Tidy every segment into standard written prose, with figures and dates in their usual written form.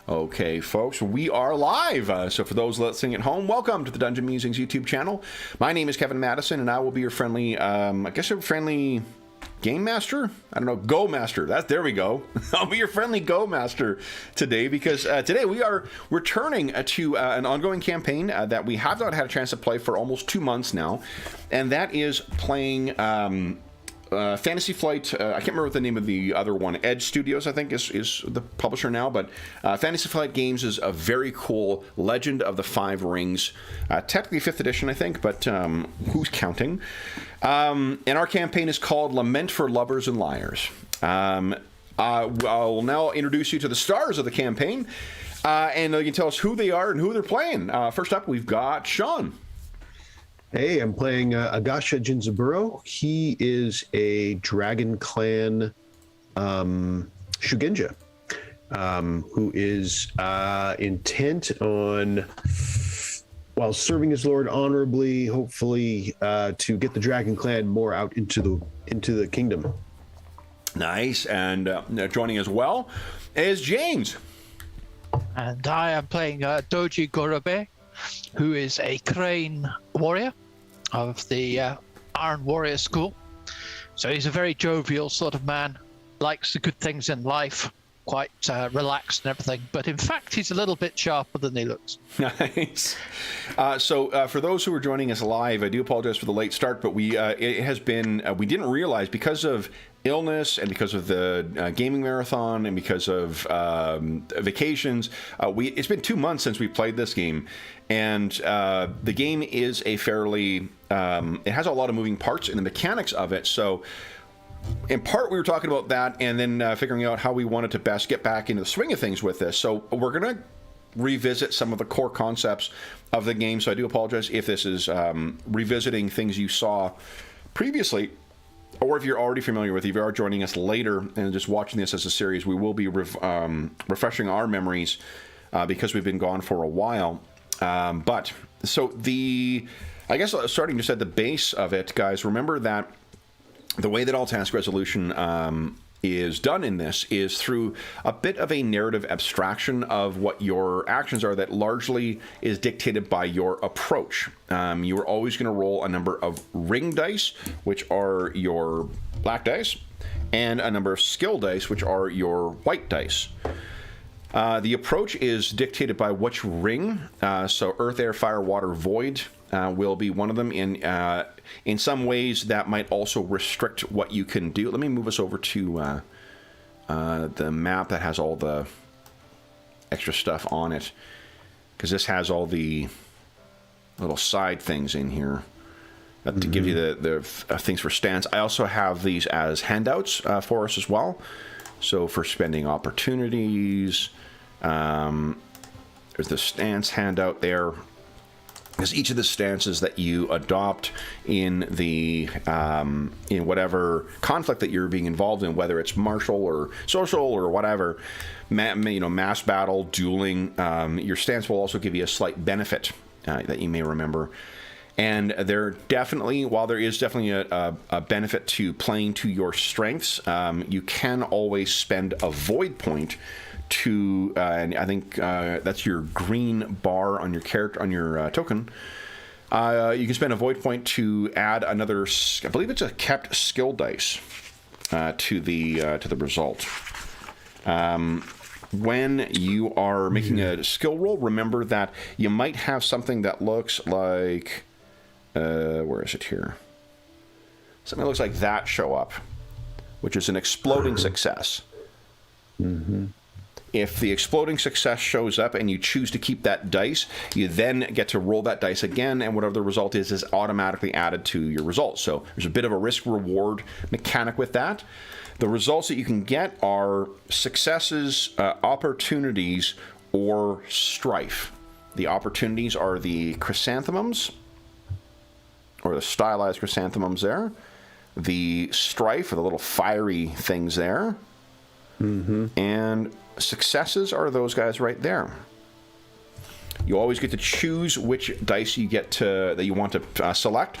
Okay, folks, we are live. So for those listening at home, welcome to the Dungeon Musings YouTube channel. My name is Kevin Madison, and I will be your friendly, friendly game master? I don't know, go master. There we go. I'll be your friendly go master today because today we are returning to an ongoing campaign that we have not had a chance to play for almost 2 months now, and that is playing Fantasy Flight. I can't remember what the name of the other one. Edge Studios, I think, is the publisher now. But Fantasy Flight Games is a very cool Legend of the Five Rings. Technically 5th edition, I think, but who's counting? And our campaign is called Lament for Lovers and Liars. I'll now introduce you to the stars of the campaign, and they can tell us who they are and who they're playing. First up, we've got Sean. Hey, I'm playing Agasha Jinzaburo. He is a Dragon Clan Shugenja, who is intent on, while serving his lord honorably, hopefully to get the Dragon Clan more out into the kingdom. Nice, and joining as well is James. And I am playing Doji Gorobe, who is a Crane warrior of the Iron Warrior School. So he's a very jovial sort of man, likes the good things in life, quite relaxed and everything, but in fact he's a little bit sharper than he looks. Nice. So for those who are joining us live, I do apologize for the late start, but it has been, we didn't realize, because of illness and because of the gaming marathon and because of vacations, it's been 2 months since we played this game, and the game is a fairly it has a lot of moving parts in the mechanics of it. So in part we were talking about that, and then figuring out how we wanted to best get back into the swing of things with this. So we're gonna revisit some of the core concepts of the game, so I do apologize if this is revisiting things you saw previously, or if you're already familiar with it. If you are joining us later and just watching this as a series, we will be refreshing our memories because we've been gone for a while. But so I guess starting just at the base of it, guys, remember that the way that all task resolution is done in this is through a bit of a narrative abstraction of what your actions are that largely is dictated by your approach. You are always going to roll a number of ring dice, which are your black dice, and a number of skill dice, which are your white dice. The approach is dictated by which ring, so earth, air, fire, water, void will be one of them. In some ways, that might also restrict what you can do. Let me move us over to the map that has all the extra stuff on it, because this has all the little side things in here to give you the things for stance. I also have these as handouts for us as well. So for spending opportunities, there's the stance handout there. Because each of the stances that you adopt in the in whatever conflict that you're being involved in, whether it's martial or social or whatever, mass battle, dueling, your stance will also give you a slight benefit that you may remember. And while there is definitely a benefit to playing to your strengths, you can always spend a void point to, and I think that's your green bar on your character, on your token. You can spend a void point to add another, I believe it's a kept skill dice to the result. When you are making a skill roll, remember that you might have something that looks like, where is it here? Something that looks like that show up, which is an exploding success. Mm-hmm. If the exploding success shows up and you choose to keep that dice, you then get to roll that dice again, and whatever the result is automatically added to your results. So there's a bit of a risk-reward mechanic with that. The results that you can get are successes, opportunities, or strife. The opportunities are the chrysanthemums, or the stylized chrysanthemums there. The strife, or the little fiery things there. Mm-hmm. And successes are those guys right there. You always get to choose which dice you get that you want to select.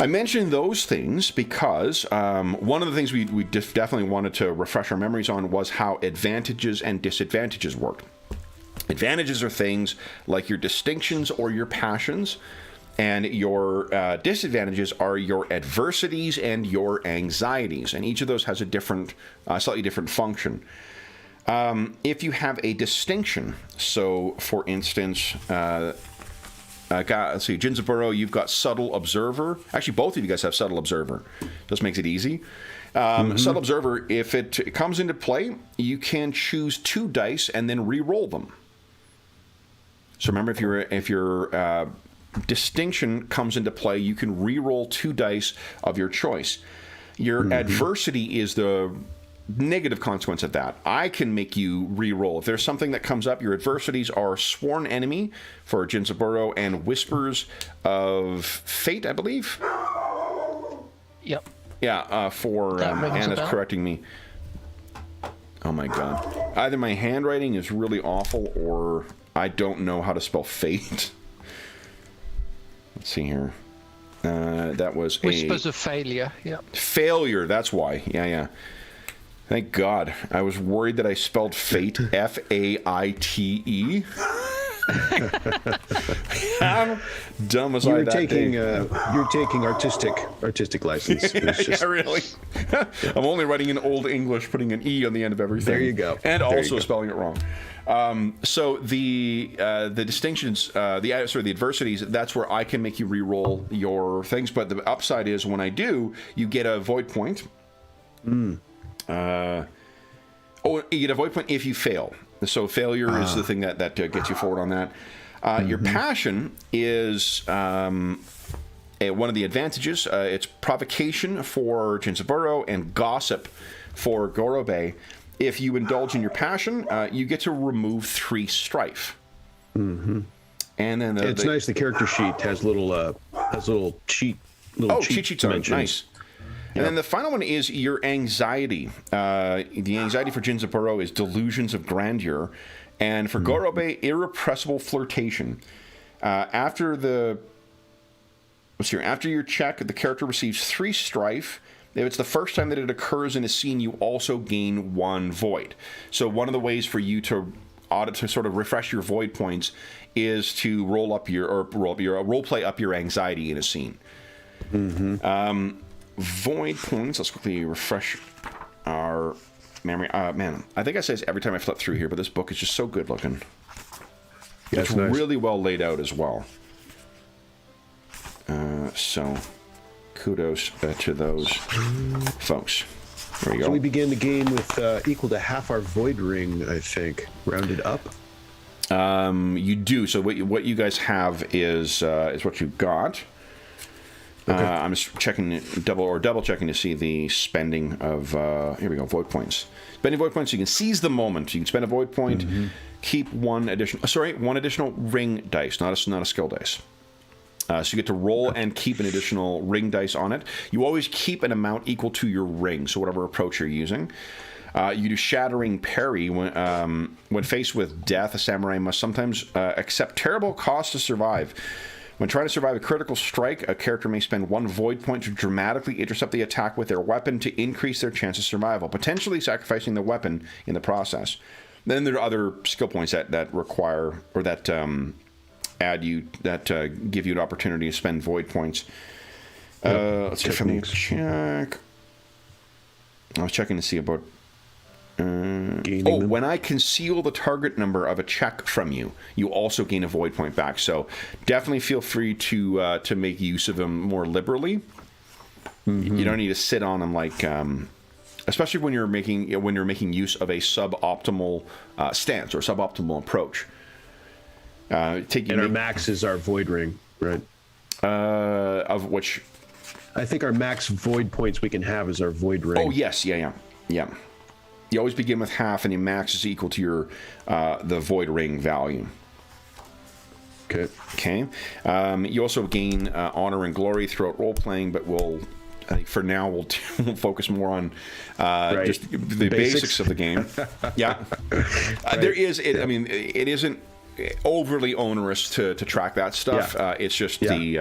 I mentioned those things because one of the things we definitely wanted to refresh our memories on was how advantages and disadvantages worked. Advantages are things like your distinctions or your passions, and your disadvantages are your adversities and your anxieties, and each of those has a different, slightly different function. If you have a distinction, so for instance, let's see, Jinzaburo, you've got Subtle Observer. Actually, both of you guys have Subtle Observer. Just makes it easy. Subtle Observer, if it comes into play, you can choose 2 dice and then re-roll them. So remember, if your distinction comes into play, you can re-roll 2 dice of your choice. Your adversity is the negative consequence of that. I can make you re-roll. If there's something that comes up, your adversities are Sworn Enemy for Jinzaburo and Whispers of Fate, I believe. Yep. Yeah, for Anna's correcting me. Oh my god. Either my handwriting is really awful or I don't know how to spell fate. Let's see here. That was Whispers of Failure. Yep. Failure, that's why. Yeah. Thank God. I was worried that I spelled fate F-A-I-T-E. How dumb was I that day? You're taking artistic license. Yeah, really. I'm only writing in Old English, putting an E on the end of everything. There you go. And also spelling it wrong. So the distinctions, the adversities, that's where I can make you re-roll your things. But the upside is when I do, you get a void point. You get a void point if you fail. So failure is the thing that gets you forward on that. Your passion is one of the advantages. It's provocation for Jinzaburo and gossip for Gorobe. If you indulge in your passion, you get to remove 3 strife. And then it's nice. The character sheet has little cheat. Cheat sheets are nice. And then the final one is your anxiety. The anxiety for Jinzaburo is delusions of grandeur. And for Gorobe, irrepressible flirtation. After your check, the character receives 3 strife. If it's the first time that it occurs in a scene, you also gain 1 void. So one of the ways for you to sort of refresh your void points is to role play up your anxiety in a scene. Void points. Let's quickly refresh our memory. Man, I think I say this every time I flip through here, but this book is just so good looking. Yeah, it's nice. Really well laid out as well. So, kudos to those folks. There you go. So we begin the game with equal to half our void ring, I think, rounded up. You do. So what you guys have is what you got. Okay. I'm just checking double checking to see the spending of here we go, void points. Spending void points, you can seize the moment. You can spend a void point, keep one additional ring dice, not a skill dice. So you get to roll and keep an additional ring dice on it. You always keep an amount equal to your ring, so whatever approach you're using. You do Shattering Parry. When faced with death, a samurai must sometimes accept terrible costs to survive. When trying to survive a critical strike, a character may spend 1 void point to dramatically intercept the attack with their weapon to increase their chance of survival, potentially sacrificing the weapon in the process. Then there are other skill points that require, or that give you an opportunity to spend void points. Let's see if I can check. I was checking to see about... when I conceal the target number of a check from you, you also gain a void point back. So definitely feel free to make use of them more liberally. You don't need to sit on them like, especially when you're making use of a suboptimal stance or suboptimal approach. Our max is our void ring, right? Of which, I think our max void points we can have is our void ring. Oh yes, yeah. You always begin with half, and your max is equal to your the void ring value. Okay. You also gain honor and glory throughout role playing, but I think for now we'll focus more on just the basics of the game. Yeah. There is. I mean, it isn't overly onerous to track that stuff. Yeah. It's just the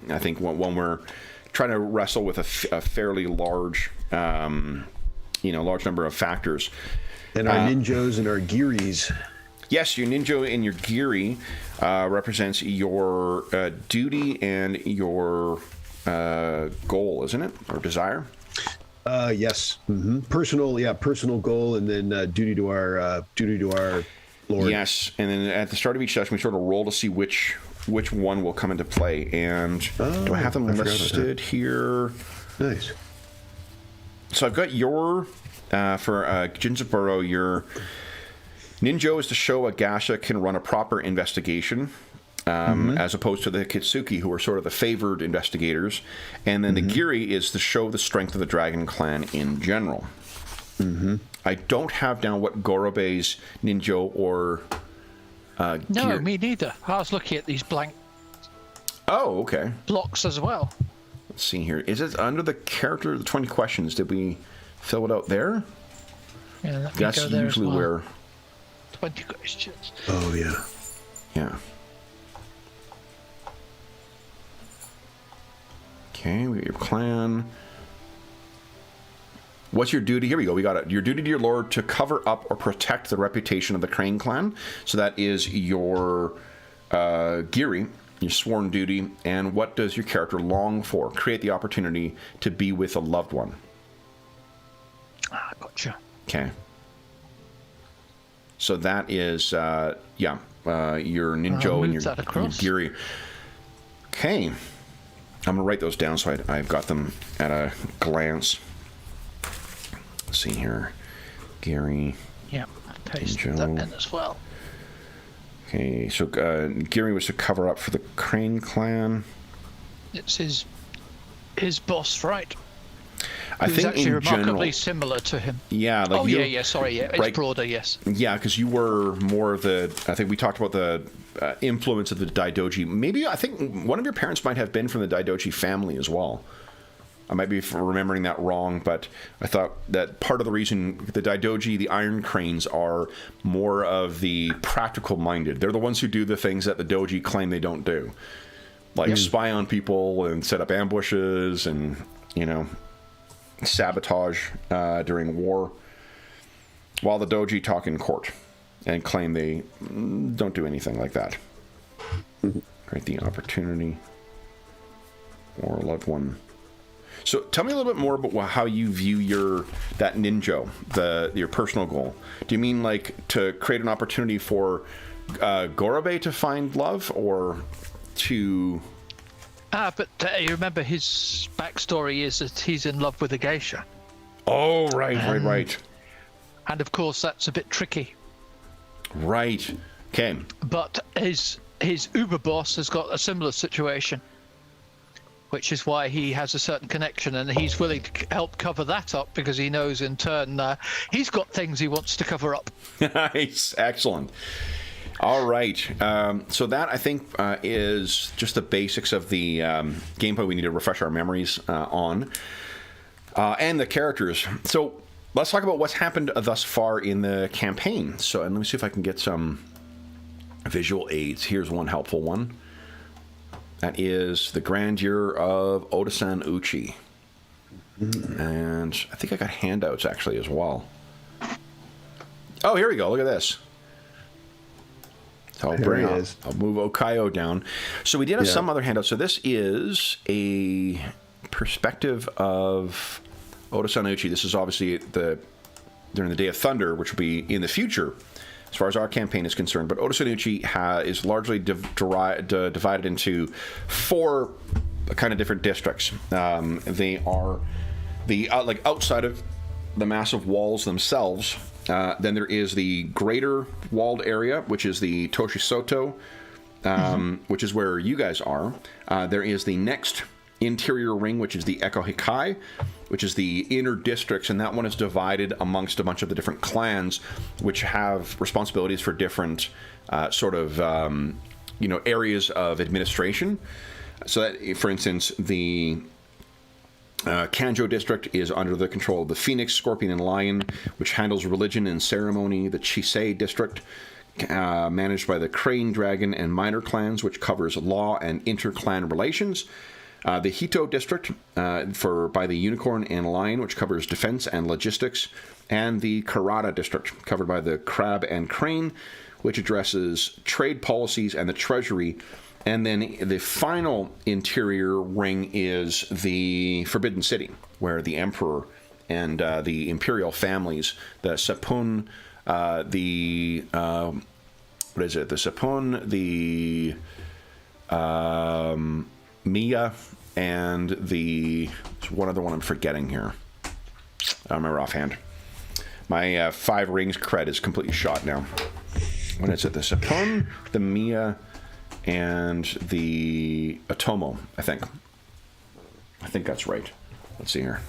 I think when we're trying to wrestle with a fairly large. Large number of factors. And our ninjos and our giris. Yes, your ninja and your giri represents your duty and your goal, isn't it, or desire? Yes. Personal goal, and then duty to our Lord. Yes, and then at the start of each session, we sort of roll to see which one will come into play. And do I have them listed here? Nice. So I've got your for Jinzaburo, your ninja is to show a Gasha can run a proper investigation. As opposed to the Kitsuki, who are sort of the favored investigators. And then the Giri is to show the strength of the Dragon Clan in general. I don't have down what Gorobe's ninja or No, me neither. I was looking at these blank okay. blocks as well. Let's see here. Is it under the character, the 20 questions? Did we fill it out there? Yeah, let me That's go there usually as well. where... 20 questions. Oh, yeah. Yeah. Okay, we got your clan. What's your duty? Here we go. We got it. Your duty to your lord to cover up or protect the reputation of the Crane clan. So that is your Giri, your sworn duty. And what does your character long for? Create the opportunity to be with a loved one. Ah, gotcha. Okay. So that is, your ninja and your Giri. Okay. I'm going to write those down so I've got them at a glance. Let's see here. Giri. Yeah, paste Joe. that in as well. Okay, so Giri was to cover up for the Crane clan. It's his boss, right? I think actually in remarkably general, similar to him. yeah. Like Sorry, it's right, broader, yes. Yeah, because you were more of the. I think we talked about the influence of the Daidoji. Maybe I think one of your parents might have been from the Daidoji family as well. I might be remembering that wrong, but I thought that part of the reason the Daidoji, the Iron Cranes, are more of the practical-minded. They're the ones who do the things that the Doji claim they don't do, like spy on people and set up ambushes and sabotage during war, while the Doji talk in court and claim they don't do anything like that. Create the opportunity or a loved one. So tell me a little bit more about how you view that ninja, your personal goal. Do you mean like to create an opportunity for Gorobe to find love, or to... But you remember his backstory is that he's in love with a geisha. Oh, right. And of course that's a bit tricky. Right. Okay. But his Uber boss has got a similar situation, which is why he has a certain connection, and he's willing to help cover that up because he knows in turn he's got things he wants to cover up. Nice. Excellent. All right. So that, I think, is just the basics of the gameplay we need to refresh our memories on, and the characters. So let's talk about what's happened thus far in the campaign. So, and let me see if I can get some visual aids. Here's one helpful one. That is the grandeur of Otosan Uchi. And I think I got handouts, actually, as well. Oh, here we go. Look at this. So I'll move Okayo down. So we did have some other handouts. So this is a perspective of Otosan Uchi. This is obviously during the Day of Thunder, which will be in the future, as far as our campaign is concerned. But Otosan Uchi is largely divided into 4 kind of different districts. They are the outside of the massive walls themselves. Then there is the greater walled area, which is the Toshisoto, which is where you guys are. There is the next interior ring, which is the Ekohikai, which is the inner districts, and that one is divided amongst a bunch of the different clans, which have responsibilities for different areas of administration. So that, for instance, the Kanjo district is under the control of the Phoenix, Scorpion, and Lion, which handles religion and ceremony. The Chisei district, managed by the Crane, Dragon, and Minor clans, which covers law and inter-clan relations. The Hito district, by the Unicorn and Lion, which covers defense and logistics. And the Karada district, covered by the Crab and Crane, which addresses trade policies and the treasury. And then the final interior ring is the Forbidden City, where the Emperor and the Imperial families, the Sapun, the Sapun, the Mia, and there's one other one I'm forgetting here. I don't remember offhand. My 5 rings cred is completely shot now. What is it? The Sapun, the Mia, and the Atomo, I think. I think that's right. Let's see here.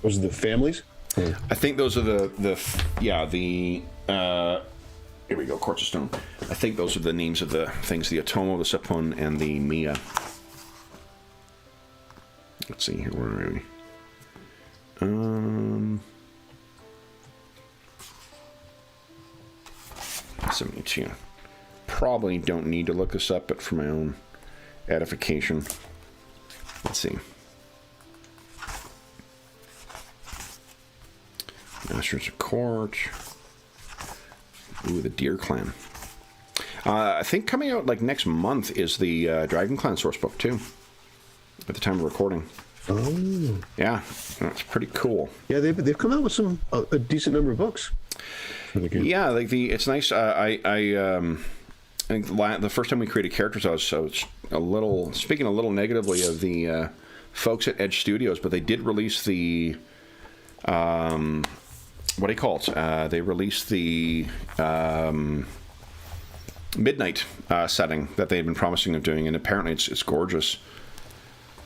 Those are the families? I think those are the here we go, Quartz of Stone. I think those are the names of the things, the Atomo, the Sapun, and the Mia. Let's see here, where are we? 72. Probably don't need to look this up, but for my own edification. Let's see. Masters of Court. Ooh, the Deer Clan. I think coming out like next month is the Dragon Clan sourcebook too. At the time of recording. Oh. Yeah, that's pretty cool. Yeah, they've come out with a decent number of books. Yeah, like it's nice. I think the first time we created characters, I was a little speaking a little negatively of the folks at Edge Studios, but they did release the what do you call it? They released the Midnight setting that they had been promising of doing, and apparently it's gorgeous.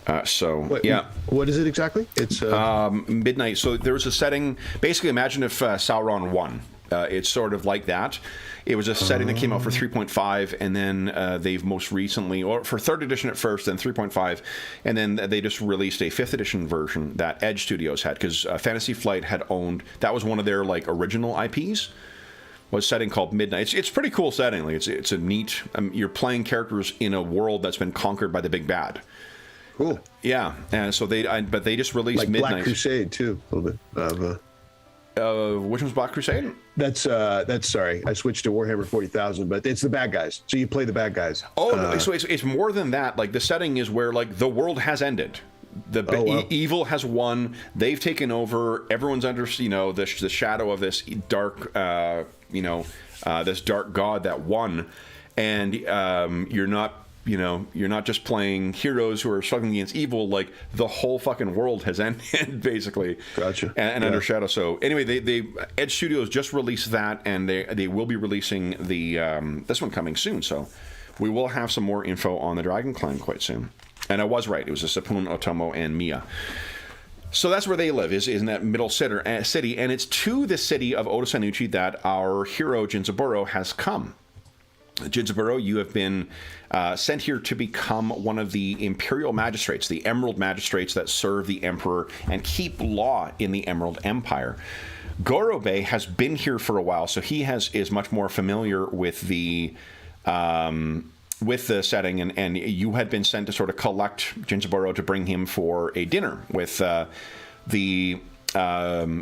Wait, yeah. What is it exactly? It's Midnight. So there was a setting. Basically, imagine if Sauron won. It's sort of like that. It was a setting that came out for 3.5, and then they've most recently, or for 3rd edition at first, then 3.5, and then they just released a 5th edition version that Edge Studios had, because Fantasy Flight had owned, that was one of their like original IPs, was a setting called Midnight. It's pretty cool setting. Like it's a neat, you're playing characters in a world that's been conquered by the big bad. Cool. Yeah, and so but they just released like Midnight. Black Crusade too, a little bit of which one's Black Crusade? That's sorry, I switched to Warhammer 40,000, but it's the bad guys. So you play the bad guys. Oh, no, so it's more than that. Like the setting is where like the world has ended. Evil has won. They've taken over. Everyone's under the shadow of this dark this dark god that won, and you're not just playing heroes who are struggling against evil. Like the whole fucking world has ended, basically. Gotcha. And under shadow. So anyway, they Edge Studios just released that, and they will be releasing the this one coming soon. So we will have some more info on the Dragon Clan quite soon. And I was right. It was a Sapun, Otomo, and Mia. So that's where they live, is in that middle city, and it's to the city of Oda Sanuchi that our hero Jinzaburo has come. Jinzaburo, you have been sent here to become one of the Imperial Magistrates, the Emerald Magistrates that serve the Emperor and keep law in the Emerald Empire. Gorobe has been here for a while, so he is much more familiar with the setting, and you had been sent to sort of collect Jinzaburo to bring him for a dinner with the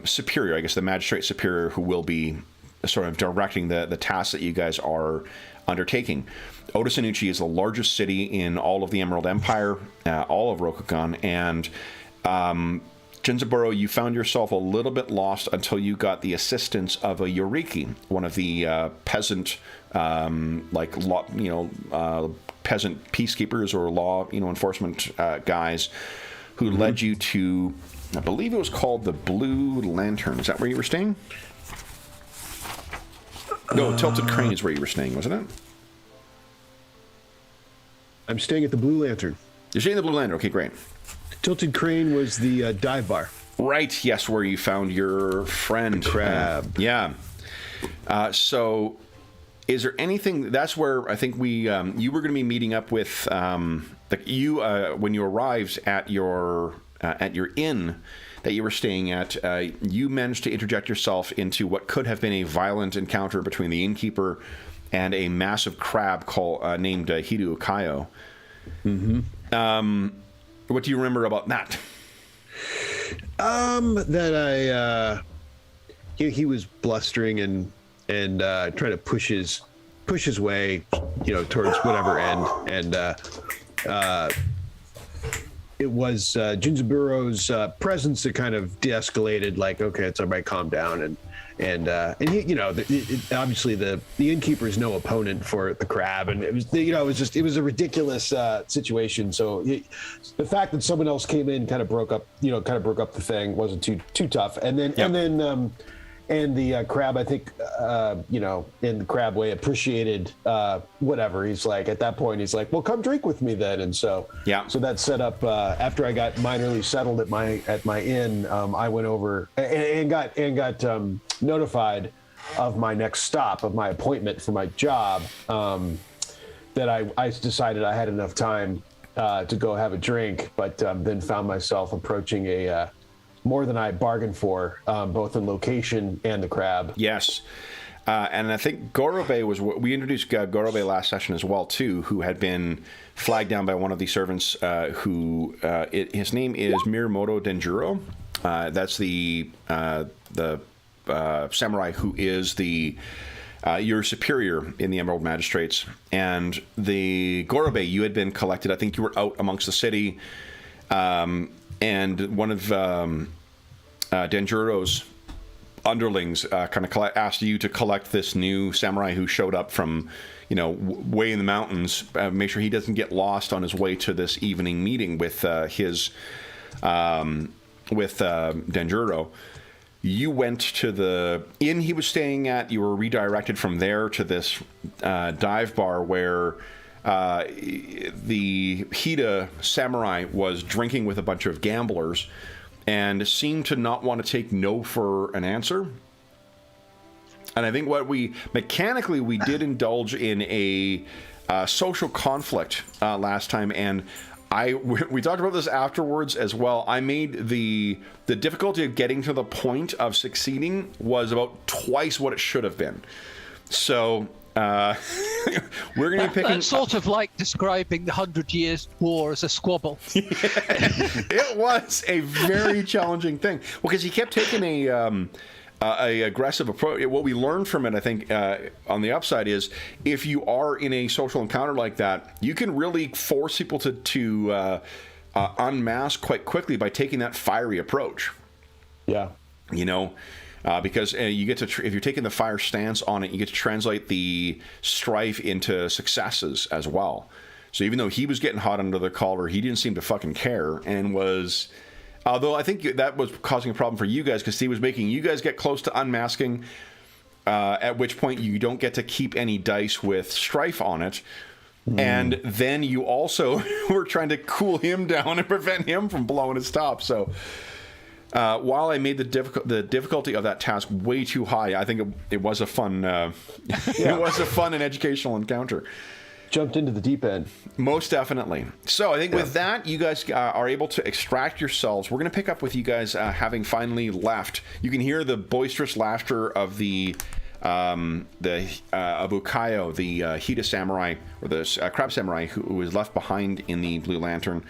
superior, I guess the Magistrate Superior, who will be sort of directing the tasks that you guys are undertaking. Oda Sanuchi is the largest city in all of the Emerald Empire, all of Rokugan, and Jinzaburo, you found yourself a little bit lost until you got the assistance of a Yoriki, one of the peasant, peasant peacekeepers or law, enforcement guys, who led you to, I believe it was called the Blue Lantern. Is that where you were staying? No, Tilted Crane is where you were staying, wasn't it? I'm staying at the Blue Lantern. You're staying at the Blue Lantern. Okay, great. Tilted Crane was the dive bar. Right, yes, where you found your friend. Crab. Yeah. So is there anything, that's where I think you were going to be meeting up with, when you arrived at your inn that you were staying at, you managed to interject yourself into what could have been a violent encounter between the innkeeper and a massive crab named Hidu Kaio. Mm-hmm. What do you remember about that? That he was blustering and and trying to push his way, towards whatever end. And it was Jinzaburo's presence that kind of de-escalated. Like, okay, it's everybody calm down, and he, obviously the innkeeper is no opponent for the crab, and it was a ridiculous situation. So the fact that someone else came in kind of broke up the thing. Wasn't too tough. And then the crab, I think, in the crab way, appreciated whatever. He's like, at that point, he's like, well, come drink with me then. And so that set up, after I got minorly settled at my inn, I went over and got notified of my next stop, of my appointment for my job, that I decided I had enough time to go have a drink, but then found myself approaching a more than I bargained for, both in location and the crab. Yes. And I think Gorobe we introduced Gorobe last session as well, too, who had been flagged down by one of the servants his name is Miyamoto Denjuro. That's the samurai who is your superior in the Emerald Magistrates. And the Gorobe, you had been collected. I think you were out amongst the city. And one of Denjuro's underlings kind of asked you to collect this new samurai who showed up from, way in the mountains. Make sure he doesn't get lost on his way to this evening meeting with Denjuro. You went to the inn he was staying at. You were redirected from there to this dive bar where the Hida samurai was drinking with a bunch of gamblers and seemed to not want to take no for an answer. And I think we did indulge in a social conflict last time, and we talked about this afterwards as well. I made the difficulty of getting to the point of succeeding was about twice what it should have been. So we're going to be picking... That's sort of like describing the 100 Years' War as a squabble. It was a very challenging thing. Well, because he kept taking a aggressive approach. What we learned from it, I think, on the upside is if you are in a social encounter like that, you can really force people to unmask quite quickly by taking that fiery approach. Yeah. Because you get to, if you're taking the fire stance on it, you get to translate the strife into successes as well. So even though he was getting hot under the collar, he didn't seem to fucking care and was... Although I think that was causing a problem for you guys because he was making you guys get close to unmasking, at which point you don't get to keep any dice with strife on it. And then you also were trying to cool him down and prevent him from blowing his top. So... while I made the difficulty of that task way too high, I think it was a fun, it was a fun and educational encounter. Jumped into the deep end. Most definitely. So I think with that, you guys are able to extract yourselves. We're going to pick up with you guys having finally left. You can hear the boisterous laughter of the Abukayo, the Hida samurai, or the crab samurai who was left behind in the Blue Lantern.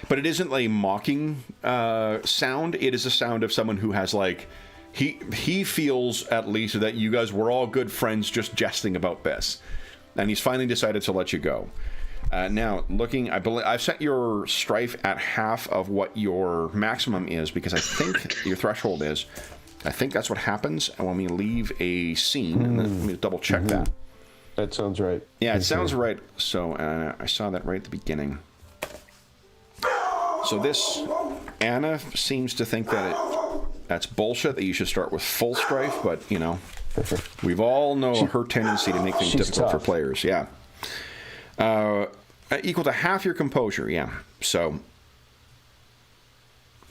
But it isn't a mocking sound. It is a sound of someone who has, like, he feels at least that you guys were all good friends just jesting about this. And he's finally decided to let you go. Now, looking, I believe I've set your strife at half of what your maximum is because I think your threshold is. I think that's what happens when we leave a scene. And let me double check that. That sounds right. Yeah, it sounds right. So I saw that right at the beginning. So this, Anna seems to think that that's bullshit, that you should start with full strife, but, we've all know her tendency to make things difficult for players, yeah. Equal to half your composure, yeah. So,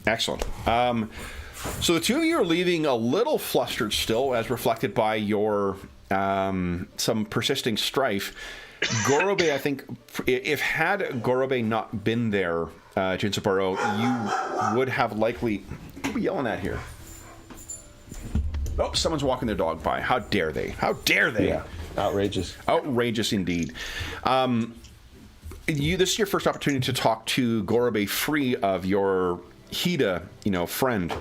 excellent. So the two of you are leaving a little flustered still, as reflected by your some persisting strife. Gorobe, I think, if had Gorobe not been there, Jinsaburo, you would have likely... What are we yelling at here? Oh, someone's walking their dog by. How dare they? How dare they? Yeah, outrageous. Outrageous indeed. This is your first opportunity to talk to Gorobe free of your Hida, friend.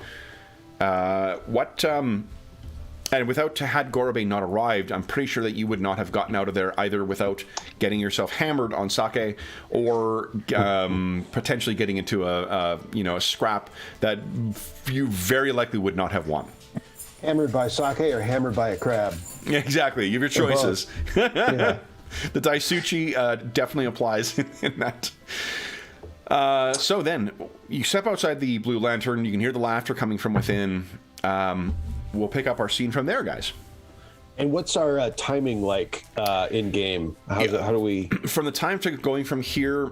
And had Gorobe not arrived, I'm pretty sure that you would not have gotten out of there either without getting yourself hammered on sake, or potentially getting into a scrap that you very likely would not have won. Hammered by sake or hammered by a crab? Exactly. You have your choices. Yeah. The Daisuchi definitely applies in that. So then, you step outside the Blue Lantern. You can hear the laughter coming from within. We'll pick up our scene from there, guys. And what's our timing like in game? How do we? From the time to going from here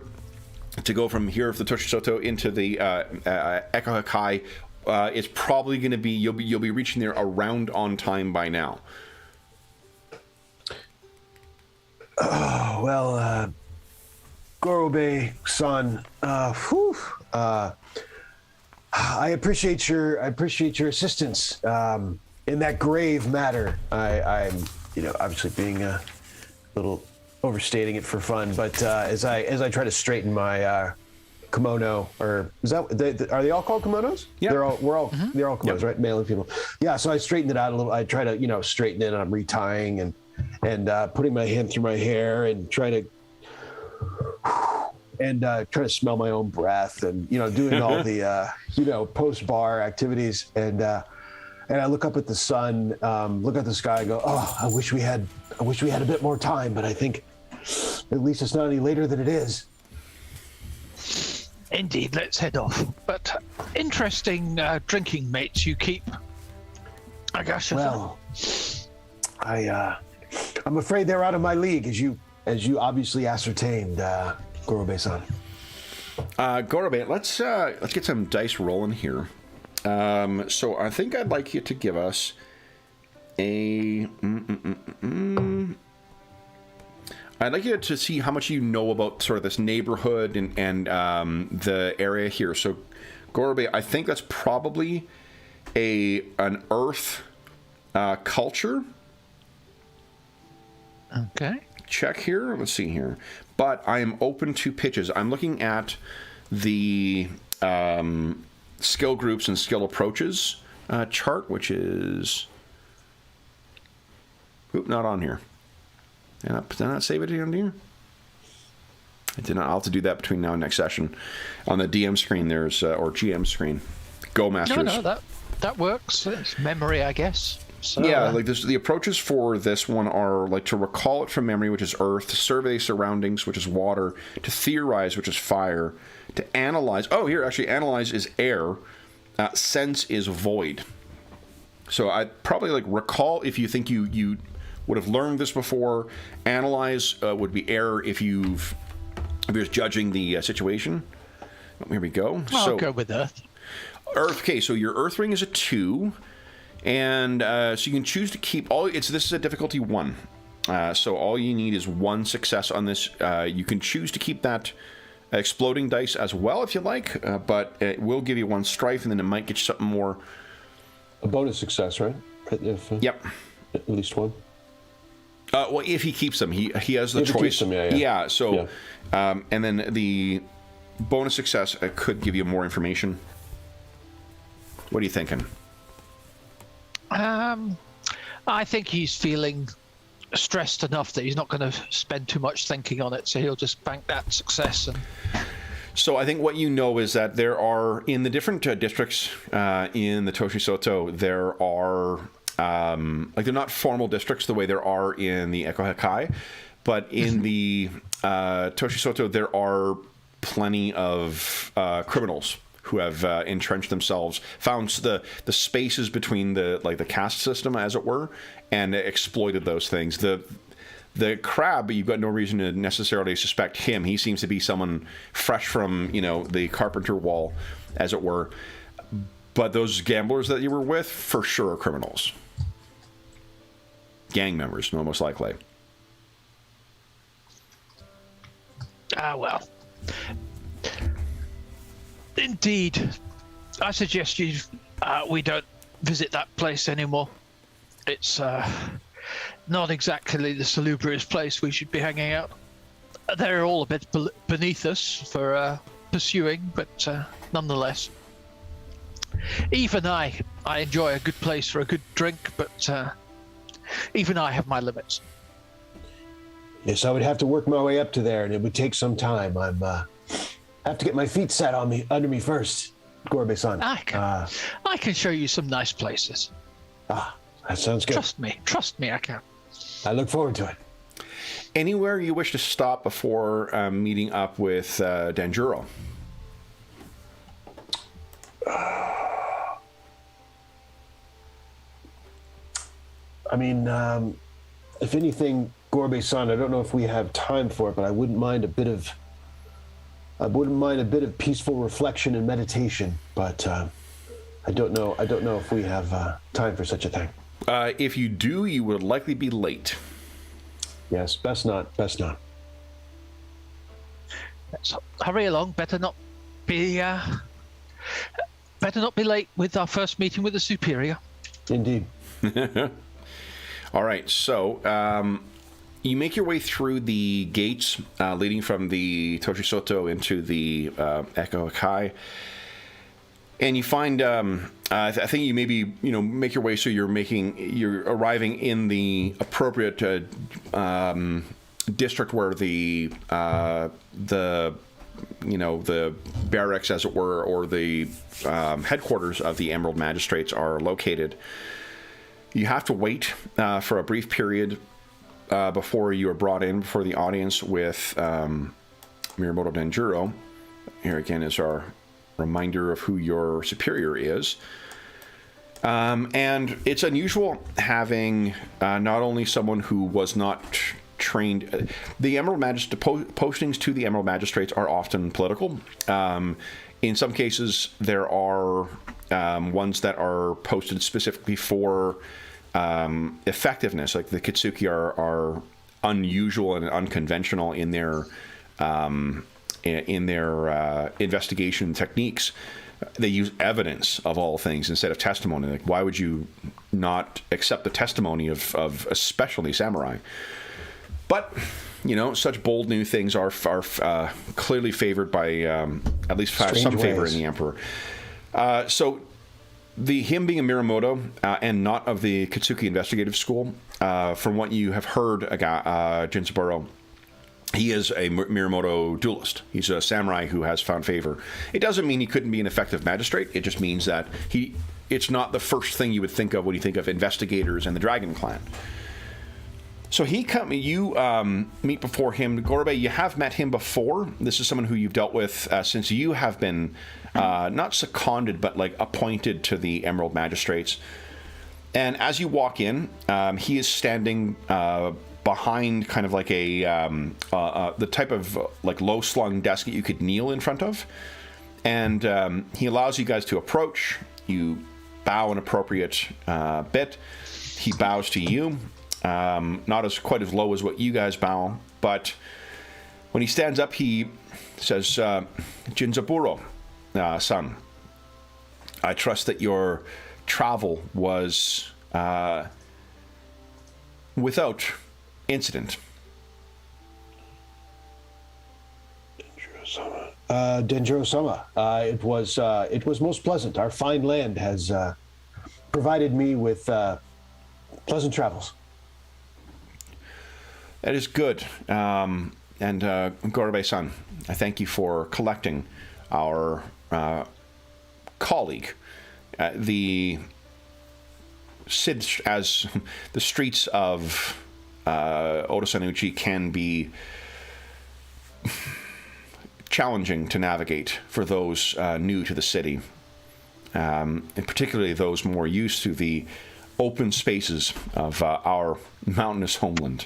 to go from here of the Toshisoto into the Echo Hakai, it's probably going to be you'll be reaching there around on time by now. Oh well, Gorobe-san, I appreciate your assistance in that grave matter. I'm obviously being a little overstating it for fun, but as I try to straighten my kimono, or is that are they all called kimonos? Yeah, they're all kimonos, right? Male and female. Yeah, so I straightened it out a little. I try to straighten it, and I'm retying and putting my hand through my hair and trying to smell my own breath and doing all the post-bar activities, and I look up at the sun, look at the sky, and go, oh, I wish we had a bit more time, but I think at least it's not any later than it is. Indeed, let's head off. But interesting drinking mates you keep, I guess. Well, I'm afraid they're out of my league, as you obviously ascertained, Gorobe-san. Gorobe, let's get some dice rolling here. So I think I'd like you to give us a. I'd like you to see how much you know about sort of this neighborhood and the area here. So, Gorobe, I think that's probably an Earth culture. Okay. Check here. Let's see here. But I am open to pitches. I'm looking at the skill groups and skill approaches chart, which is not on here. Did I not save it on here? I did not. I'll have to do that between now and next session. On the DM screen, there's or GM screen. Go Masters. No, that works. It's memory, I guess. So, yeah, like this, the approaches for this one are like to recall it from memory, which is earth, to survey surroundings, which is water, to theorize, which is fire, to analyze. Oh, here, actually, analyze is air. Sense is void. So I'd probably like recall if you think you would have learned this before. Analyze would be air if you're just judging the situation. Oh, here we go. I'll go with earth. Earth. Okay, so your earth ring is a 2. And so you can choose to keep all. This is a difficulty 1, so all you need is 1 success on this. You can choose to keep that exploding dice as well if you like, but it will give you 1 strife, and then it might get you something more. A bonus success, right? Yep. At least 1. Well, if he keeps them, he has the if choice. He keeps them, yeah. So, yeah. And then the bonus success could give you more information. What are you thinking? I think he's feeling stressed enough that he's not going to spend too much thinking on it, so he'll just bank that success. So I think what you know is that there are, in the different districts in the Toshisoto, there are, they're not formal districts the way there are in the Echo Hakai, but in the Toshisoto, there are plenty of criminals who have entrenched themselves, found the spaces between the caste system, as it were, and exploited those things. The crab, you've got no reason to necessarily suspect him. He seems to be someone fresh from the carpenter wall, as it were. But those gamblers that you were with, for sure, are criminals, gang members, most likely. Well. Indeed. I suggest we don't visit that place anymore. It's not exactly the salubrious place we should be hanging out. They're all a bit beneath us for pursuing, but nonetheless. even I enjoy a good place for a good drink, but even I have my limits. Yes, I would have to work my way up to there, and it would take some time. I have to get my feet set under me first, Gorbe-san. I can show you some nice places. That sounds good. Trust me, I can. I look forward to it. Anywhere you wish to stop before meeting up with Danjuro? I mean, if anything, Gorbe-san, I don't know if we have time for it, but I wouldn't mind a bit of peaceful reflection and meditation. But I don't know if we have time for such a thing. If you do, you would likely be late. Yes, best not. So hurry along. Better not be late with our first meeting with the superior. Indeed. All right, so you make your way through the gates leading from the Toshisoto into the Echo Akai, and you find I think you maybe make your way so you're arriving in the appropriate district where the barracks, as it were, or the headquarters of the Emerald Magistrates are located. You have to wait for a brief period before you are brought in before the audience with Miyamoto Danjuro. Here again is our reminder of who your superior is. And it's unusual having not only someone who was not trained. The Emerald postings to the Emerald Magistrates are often political. In some cases, there are ones that are posted specifically for effectiveness, like the Kitsuki are unusual and unconventional in their investigation techniques. They use evidence of all things instead of testimony. Like, why would you not accept the testimony of especially samurai? But such bold new things are clearly favored by at least some favor in the Emperor. So him being a Miyamoto and not of the Kitsuki Investigative School, from what you have heard, Jinsaburo, he is a Miyamoto duelist. He's a samurai who has found favor. It doesn't mean he couldn't be an effective magistrate. It just means that it's not the first thing you would think of when you think of investigators and the Dragon Clan. So you meet before him. Gorbe, you have met him before. This is someone who you've dealt with since you have been not seconded, but appointed to the Emerald Magistrates. And as you walk in, he is standing behind kind of like the type of low-slung desk that you could kneel in front of. And he allows you guys to approach. You bow an appropriate bit. He bows to you. Not quite as low as what you guys bow, but when he stands up, he says, Jinsaburo, son, I trust that your travel was without incident. Denjiro-sama, it was most pleasant. Our fine land has provided me with pleasant travels. That is good. And Gorbe-san, I thank you for collecting our colleague. The streets of Oda Sanuchi can be challenging to navigate for those new to the city, and particularly those more used to the open spaces of our mountainous homeland.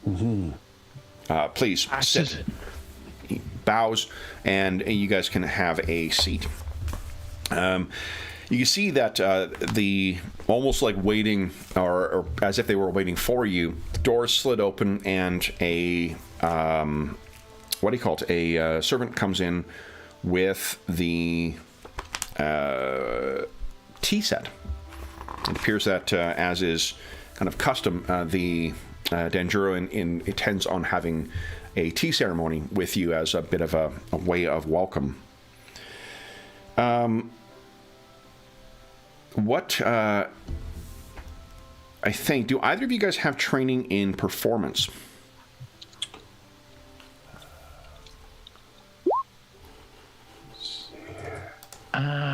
Mm-hmm. Please sit. He bows, and you guys can have a seat. You can see that the almost like waiting, or as if they were waiting for you, the doors slid open, and a servant comes in with the tea set. It appears that, as is kind of custom, the Danjuro intends on having a tea ceremony with you as a bit of a way of welcome. what I think, do either of you guys have training in performance?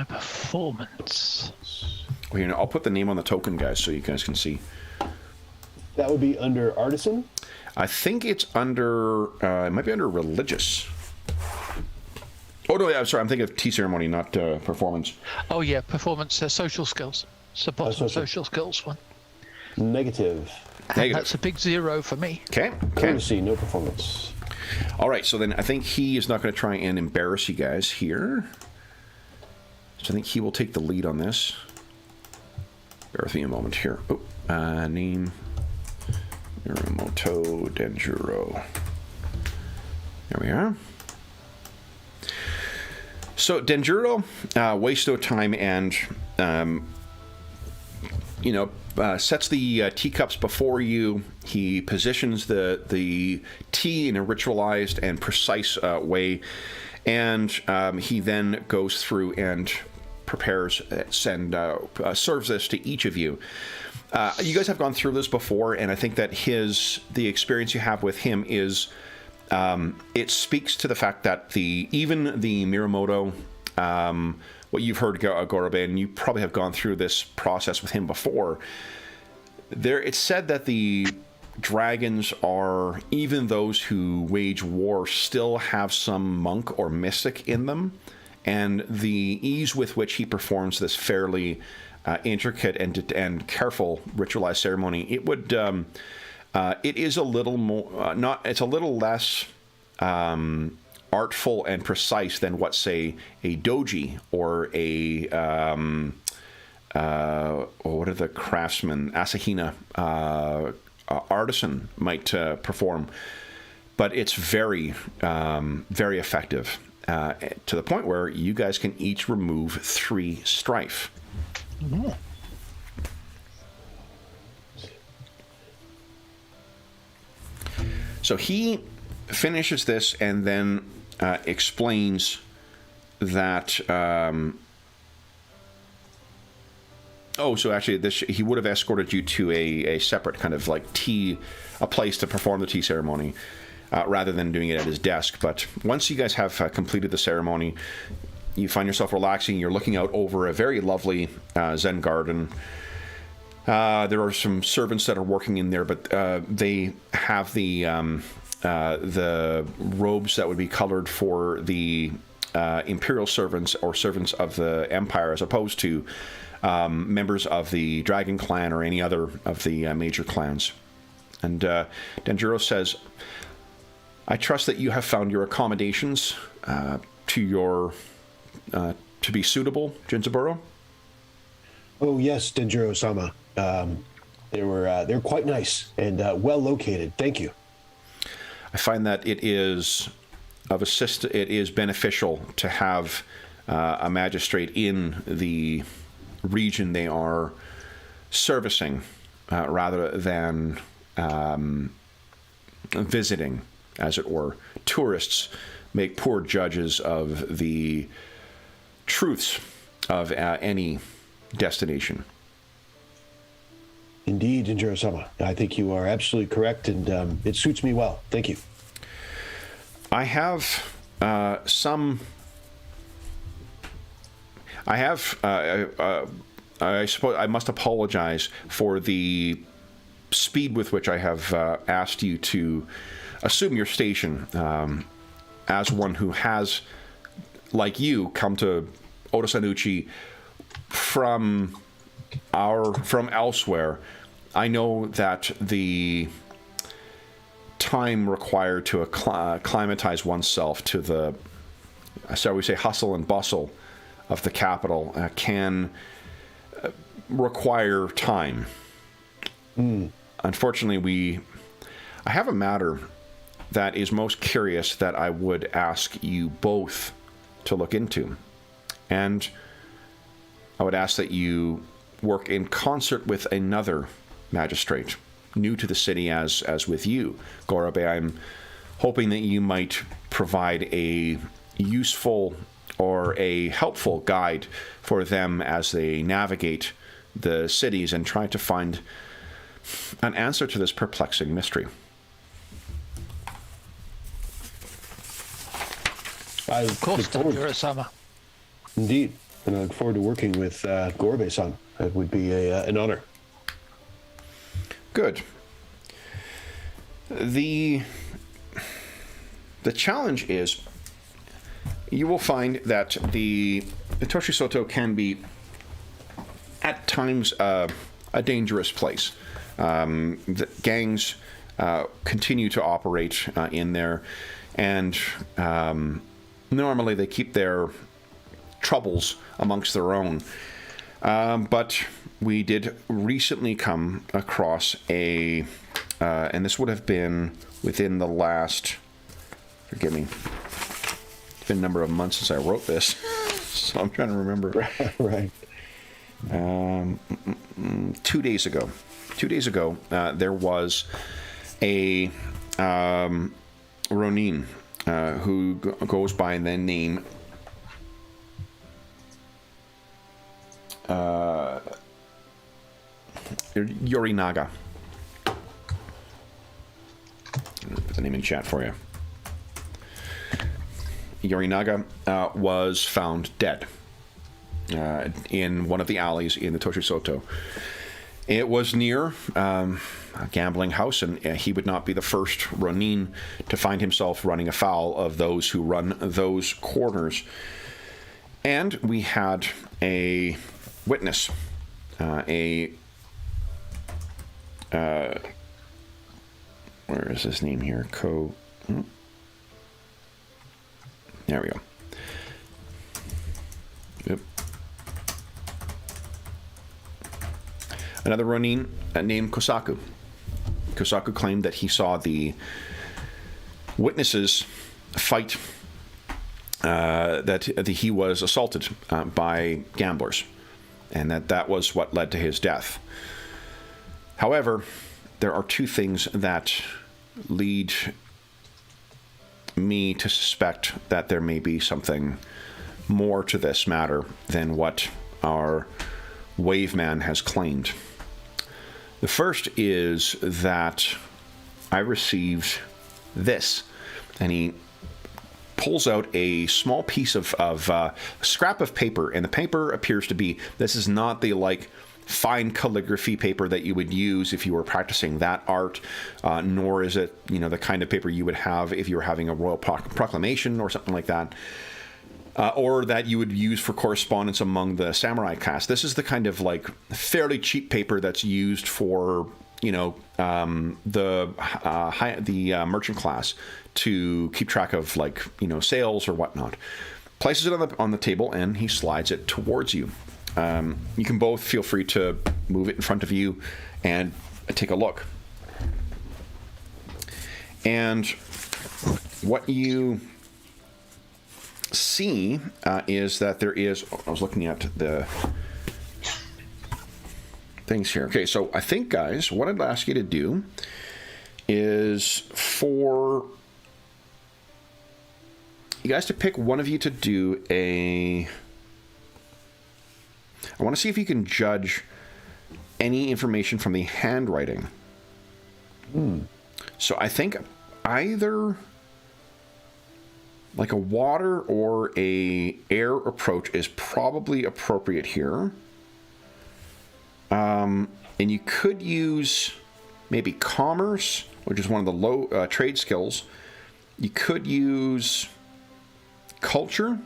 Performance. Well, you know, I'll put the name on the token, guys, so you guys can see. That would be under artisan? I think it's under, it might be under religious. Oh, no, yeah, I'm sorry. I'm thinking of tea ceremony, not performance. Oh, yeah, performance, social skills. It's the bottom social skills one. Negative. Negative. That's a big 0 for me. Okay. Courtesy, no performance. All right, so then I think he is not going to try and embarrass you guys here. So I think he will take the lead on this. Bear with me a moment here. Oh, name. Mirumoto Denjuro. There we are. So Denjuro wastes no time and, sets the teacups before you. He positions the tea in a ritualized and precise way, and he then goes through and prepares and serves this to each of you. You guys have gone through this before, and I think that the experience you have with him is it speaks to the fact that even the Mirumoto, what you've heard Gorobe, and you probably have gone through this process with him before. It's said that the dragons are, even those who wage war, still have some monk or mystic in them, and the ease with which he performs this fairly intricate and careful ritualized ceremony, it is a little more it's a little less artful and precise than what, say, a doji or a what are the craftsmen, Asahina artisan might perform, but it's very very effective to the point where you guys can each remove 3 strife. Mm-hmm. So he finishes this and then explains that. So actually, he would have escorted you to a separate kind of like a place to perform the tea ceremony, rather than doing it at his desk. But once you guys have completed the ceremony, you find yourself relaxing. You're looking out over a very lovely Zen garden. There are some servants that are working in there, but they have the robes that would be colored for the imperial servants or servants of the empire, as opposed to members of the Dragon Clan or any other of the major clans. And Denjuro says, "I trust that you have found your accommodations to be suitable, Jinzaburo." Oh yes, Denjuro-sama. They're quite nice and well located. Thank you. I find that it is beneficial to have a magistrate in the region they are servicing, rather than visiting, as it were. Tourists make poor judges of the truths of any destination. Indeed, Denjuro-sama. I think you are absolutely correct, and it suits me well. Thank you. I have I suppose I must apologize for the speed with which I have asked you to assume your station, as one who has, like you, come to Otosanuchi from elsewhere. I know that the time required to acclimatize oneself to the, shall we say, hustle and bustle of the capital can require time. Unfortunately, I have a matter that is most curious that I would ask you both to look into. And I would ask that you work in concert with another magistrate, new to the city as with you. Gorobe, I'm hoping that you might provide a useful or a helpful guide for them as they navigate the cities and try to find an answer to this perplexing mystery. Of course, Dajura-sama. Indeed. And I look forward to working with Gorbe-san. That would be an honor. Good. The challenge is you will find that the Toshisoto can be at times a dangerous place. The gangs continue to operate in there, and normally they keep their troubles amongst their own. But we did recently come across and this would have been within the last, forgive me, it's been a number of months since I wrote this, so I'm trying to remember. Right. 2 days ago. 2 days ago, there was a Ronin who goes by the name Yorinaga. Put the name in chat for you. Yorinaga was found dead in one of the alleys in the Toshisoto. It was near a gambling house, and he would not be the first Ronin to find himself running afoul of those who run those corners. And we had a witness, where is his name here? There we go. Yep. Another Ronin named Kosaku. Kosaku claimed that he saw the witnesses fight, that he was assaulted by gamblers, and that was what led to his death. However, there are two things that lead me to suspect that there may be something more to this matter than what our Waveman has claimed. The first is that I received this, and he pulls out a small piece of scrap of paper, and the paper appears to be, this is not the fine calligraphy paper that you would use if you were practicing that art, nor is it the kind of paper you would have if you were having a royal proclamation or something like that, or that you would use for correspondence among the samurai caste. This is the kind of fairly cheap paper that's used for the merchant class to keep track of sales or whatnot. Places it on the table, and he slides it towards you. You can both feel free to move it in front of you and take a look. And what you see is that there is... I was looking at the things here. Okay, so I think, guys, what I'd ask you to do is for you guys to pick one of you to do a... I want to see if you can judge any information from the handwriting. So I think either a water or a air approach is probably appropriate here. And you could use maybe commerce, which is one of the low trade skills. You could use culture,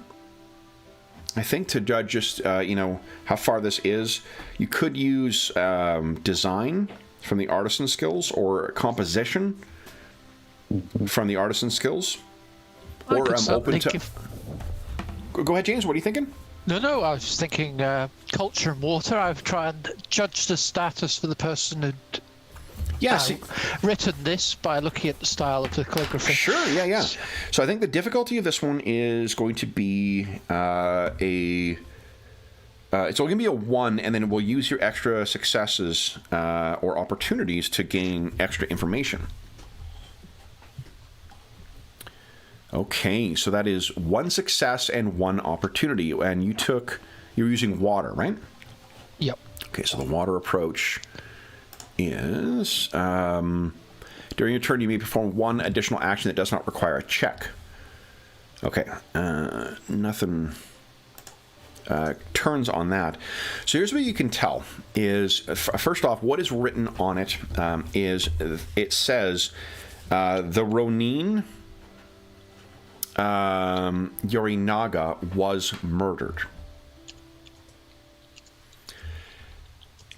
I think, to judge just, how far this is. You could use design from the artisan skills, or composition from the artisan skills. Or I'm open to... Go ahead, James. What are you thinking? No, I was thinking culture and water. I've tried and judge the status for the person who'd written this by looking at the style of the calligraphy. Sure, yeah. So I think the difficulty of this one is going to be it's only going to be a 1, and then we'll use your extra successes or opportunities to gain extra information. Okay, so that is 1 success and 1 opportunity. And you're using water, right? Yep. Okay, so the water approach is during your turn, you may perform 1 additional action that does not require a check. Okay, nothing turns on that. So here's what you can tell is, first off, what is written on it is it says the Ronin Yorinaga was murdered.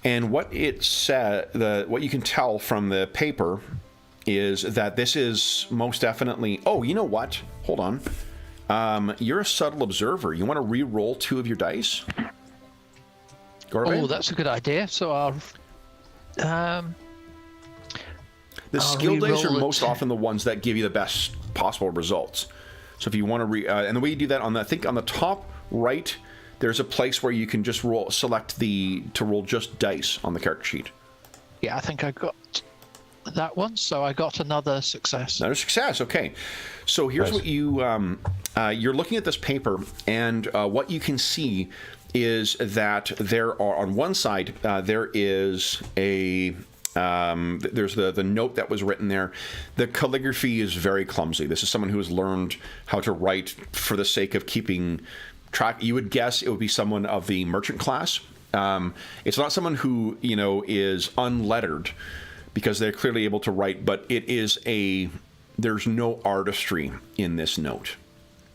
And what it said, what you can tell from the paper is that this is most definitely... Oh, you know what? Hold on. You're a subtle observer. You want to re-roll 2 of your dice? Gorbe? Oh, that's a good idea. So I'll... The skill dice are most often the ones that give you the best possible results. So if you want to and the way you do that I think on the top right, there's a place where you can just select to roll just dice on the character sheet. Yeah, I think I got that one, so I got another success. Another success. Okay, so here's what you're looking at this paper, and what you can see is that there are on one side there is a there's the note that was written there. The calligraphy is very clumsy. This is someone who has learned how to write for the sake of keeping track. You would guess it would be someone of the merchant class. It's not someone who is unlettered, because they're clearly able to write, but there's no artistry in this note.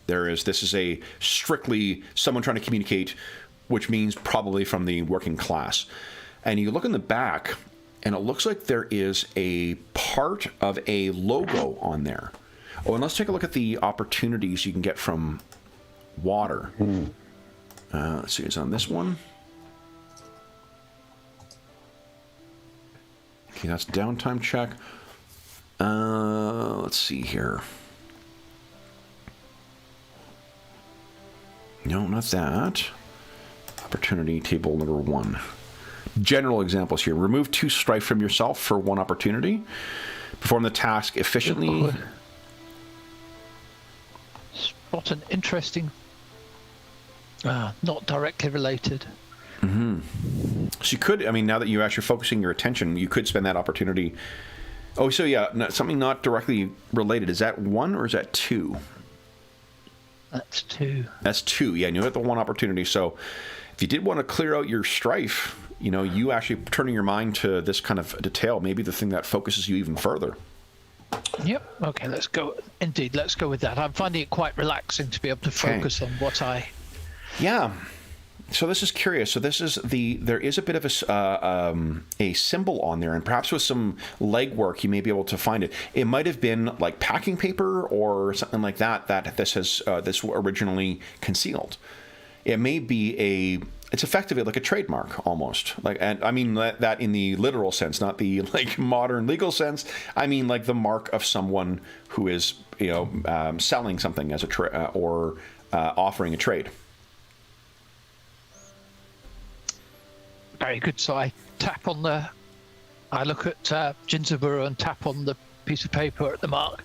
This is a strictly someone trying to communicate, which means probably from the working class. And you look in the back, and it looks like there is a part of a logo on there. Oh, and let's take a look at the opportunities you can get from water. Let's see, it's on this one. Okay, that's downtime check. Let's see here. No, not that. Opportunity table number 1. General examples here. Remove 2 strife from yourself for 1 opportunity. Perform the task efficiently. Spot an interesting... not directly related. So you could, now that you're actually focusing your attention, you could spend that opportunity. Oh, so yeah, something not directly related. Is that 1 or is that 2? That's 2. That's 2. Yeah, you had the 1 opportunity. So if you did want to clear out your strife, you actually turning your mind to this kind of detail, maybe the thing that focuses you even further. Yep. Okay, let's go. Indeed, let's go with that. I'm finding it quite relaxing to be able to focus on what I... Yeah. So this is curious. So this is there is a bit of a symbol on there, and perhaps with some legwork you may be able to find it. It might have been like packing paper or something like that this has this originally concealed. It may be it's effectively like a trademark almost. Like, and I mean that in the literal sense, not the like modern legal sense. I mean like the mark of someone who is selling something as a or offering a trade. Very good. So I look at Jinzaburo and tap on the piece of paper at the mark.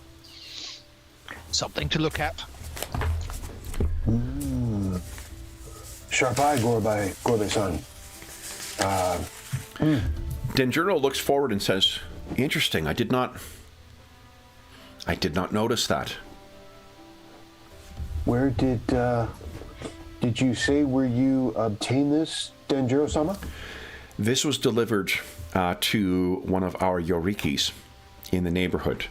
Something to look at. Sharp eye, Gorbe-san. Denjuro looks forward and says, "Interesting. I did not notice that." Where did you say where you obtained this, Denjuro-sama? This was delivered to one of our Yorikis in the neighborhood.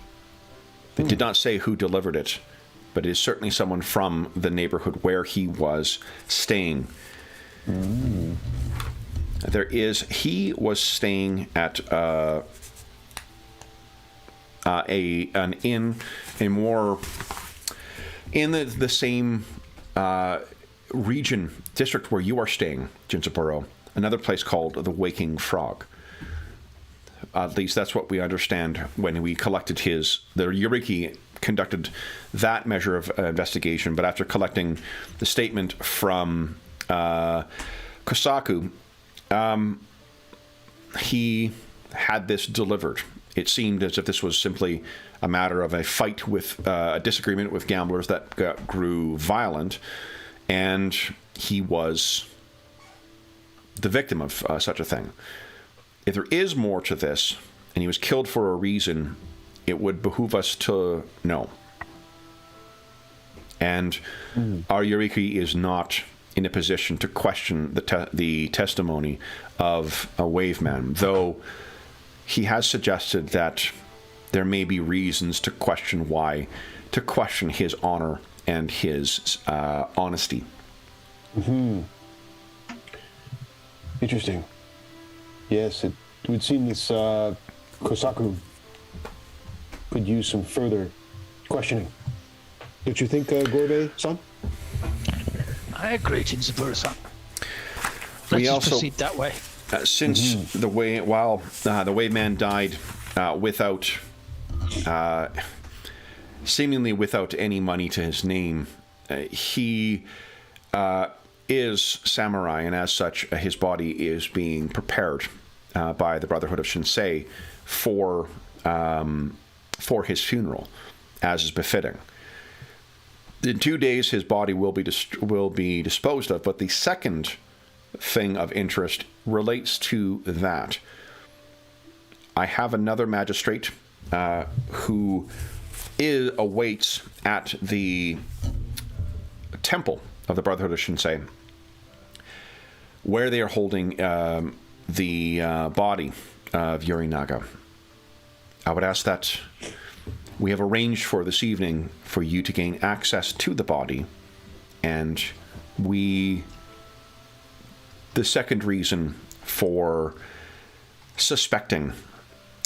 They did not say who delivered it, but it is certainly someone from the neighborhood where he was staying. He was staying at an inn, in the same region, district where you are staying, Jinzaburo, another place called the Waking Frog. At least that's what we understand when we collected the Yoriki conducted that measure of investigation, but after collecting the statement from Kosaku, he had this delivered It seemed as if this was simply a matter of a fight with a disagreement with gamblers that grew violent, and he was the victim of such a thing. If there is more to this, and he was killed for a reason, it would behoove us to know. And our Eureka is not in a position to question the testimony of a waveman, though he has suggested that there may be reasons to question his honor and his honesty. Mm-hmm. Interesting. Yes, it would seem this Kosaku could use some further questioning. Don't you think, Gorbe-san? I agree, Jinzaburo-san. Let's just proceed that way. Since the waveman died without, seemingly without any money to his name, he is samurai, and as such, his body is being prepared by the Brotherhood of Shinsei for his funeral, as is befitting. In 2 days, his body will be disposed of. But the second thing of interest relates to that. I have another magistrate who awaits at the temple of the Brotherhood of Shinsei, where they are holding the body of Yorinaga. I would ask that we have arranged for this evening for you to gain access to the body, and the second reason for suspecting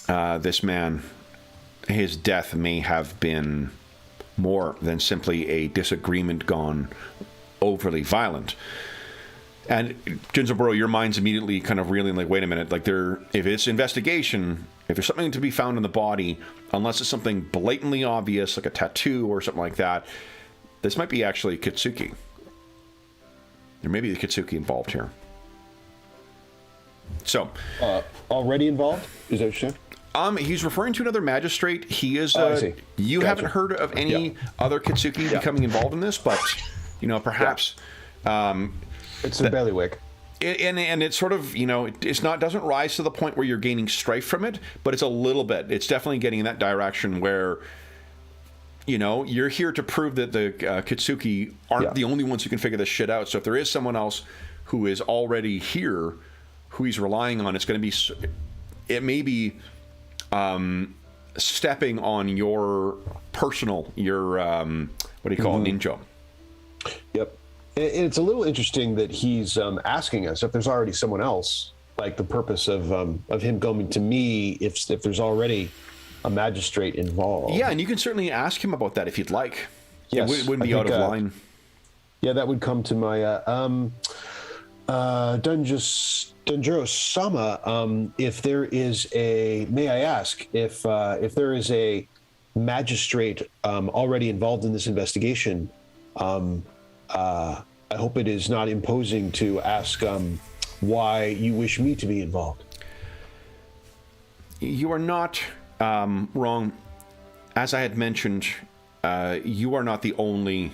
this man, his death may have been more than simply a disagreement gone overly violent. And Jinzaburo, your mind's immediately kind of reeling, like, wait a minute, like, if it's investigation, if there's something to be found in the body, unless it's something blatantly obvious, like a tattoo or something like that, this might be actually Kitsuki. There may be the Kitsuki involved here. So, already involved? Is that what you're saying? He's referring to another magistrate. He is. I see. You Gotcha. haven't heard of any other Kitsuki becoming involved in this, but perhaps. It's a bailiwick. And it's sort of, doesn't rise to the point where you're gaining strife from it, but it's a little bit. It's definitely getting in that direction where, you're here to prove that the Kitsuki aren't the only ones who can figure this shit out. So if there is someone else who is already here, who he's relying on, it may be stepping on your personal, what do you call it, ninja. Yep. And it's a little interesting that he's asking us if there's already someone else, like the purpose of him going to me if there's already a magistrate involved. Yeah, and you can certainly ask him about that if you'd like. Yes, it wouldn't be out of line. Yeah, that would come to my Danjuro-sama. If there is may I ask if there is a magistrate already involved in this investigation? I hope it is not imposing to ask why you wish me to be involved. You are not wrong. As I had mentioned, you are not the only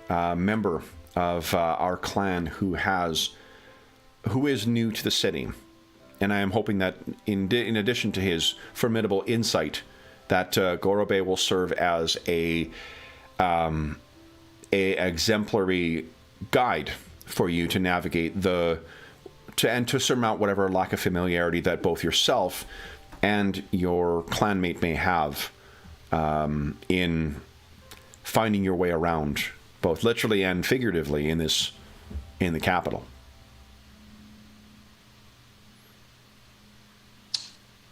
member of our clan who is new to the city. And I am hoping that in addition to his formidable insight, that Gorobe will serve as a exemplary guide for you to navigate and to surmount whatever lack of familiarity that both yourself and your clanmate may have in finding your way around, both literally and figuratively, in the capital.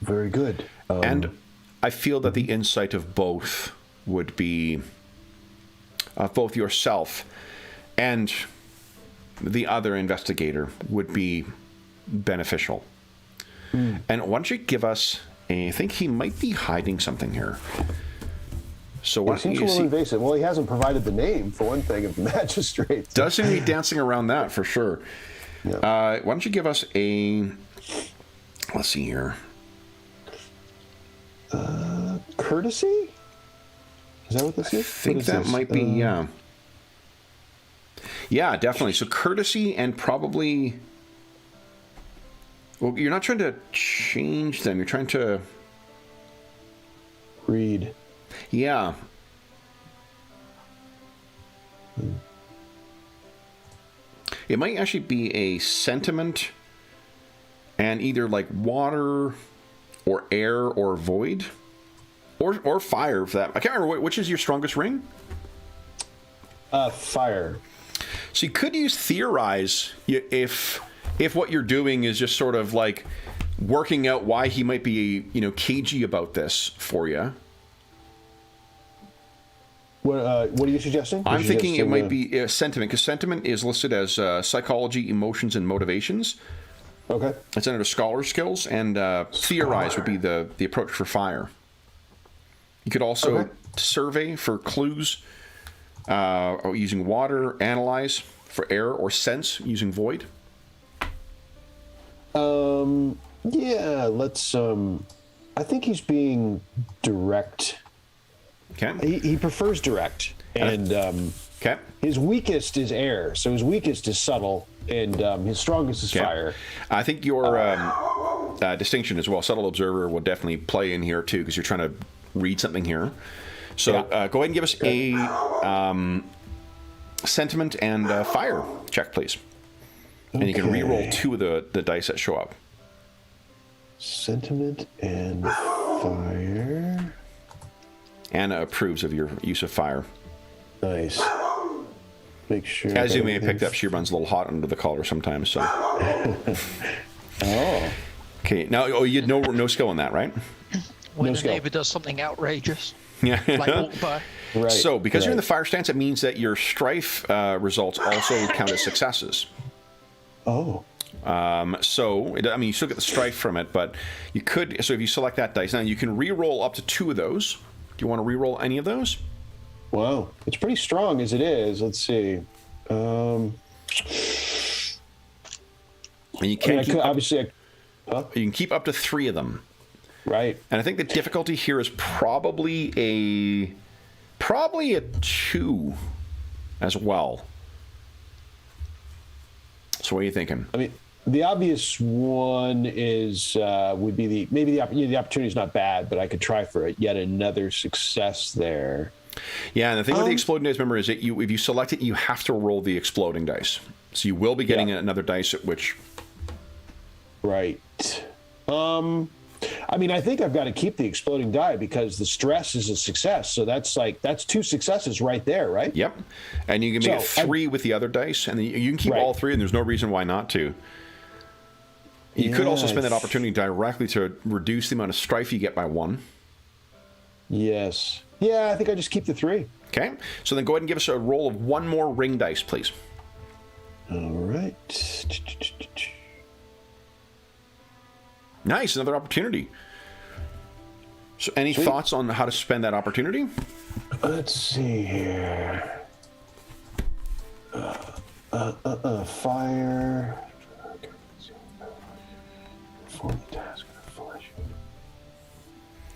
Very good. And I feel that the insight of both would be both yourself and the other investigator would be beneficial. And why don't you give us I think he might be hiding something here. So what seems a little invasive. Well, he hasn't provided the name, for one thing, of the magistrate. Does seem to be dancing around that for sure. Yeah. Why don't you give us let's see here. Courtesy? Is that what this is? I think that might be, yeah. Yeah, definitely. So courtesy and probably... Well, you're not trying to change them. You're trying to... Read. Yeah. It might actually be a sentiment and either like water or air or void or fire for that. I can't remember which is your strongest ring. Fire. So you could use theorize if what you're doing is just sort of like working out why he might be, cagey about this for you. What are you suggesting? I'm thinking it might be sentiment, because sentiment is listed as psychology, emotions, and motivations. Okay. It's under scholar skills, and theorize would be the approach for fire. You could also survey for clues using water, analyze for air, or sense using void. Yeah, let's I think he's being direct. Okay. He prefers direct, and okay. His weakest is air, so his weakest is subtle, and his strongest is fire. I think your distinction as well, subtle observer, will definitely play in here too, because you're trying to read something here. So go ahead and give us a sentiment and fire check, please. And you can re-roll 2 of the dice that show up. Sentiment and fire. Anna approves of your use of fire. Nice. Make sure. As you may have picked up, she runs a little hot under the collar sometimes. So. Oh. Okay. Now, you had no skill in that, right? When No a neighbor does something outrageous, Yeah. like walk by. Right. So, because you're in the fire stance, it means that your strife results also count as successes. Oh. So, you still get the strife from it, but you could. So, if you select that dice, now you can re-roll up to 2 of those. Do you want to re-roll any of those? Wow, it's pretty strong as it is. Let's see. And you can obviously. you can keep up to 3 of them. Right. And I think the difficulty here is probably a 2 as well. So what are you thinking? I mean, the obvious one is would be the opportunity is not bad, but I could try for yet another success there. Yeah, and the thing with the exploding dice, remember, is that if you select it, you have to roll the exploding dice. So you will be getting another dice at which. Right. I think I've got to keep the exploding die because the stress is a success. So that's 2 successes right there, right? Yep. And you can make it 3 with the other dice, and you can keep all 3, and there's no reason why not to. You could also spend that opportunity directly to reduce the amount of strife you get by 1. Yes. Yeah, I think I just keep the 3. Okay. So then go ahead and give us a roll of 1 more ring dice, please. All right. Nice, another opportunity. So any thoughts on how to spend that opportunity? Let's see here. Fire. Perform the task of the flesh.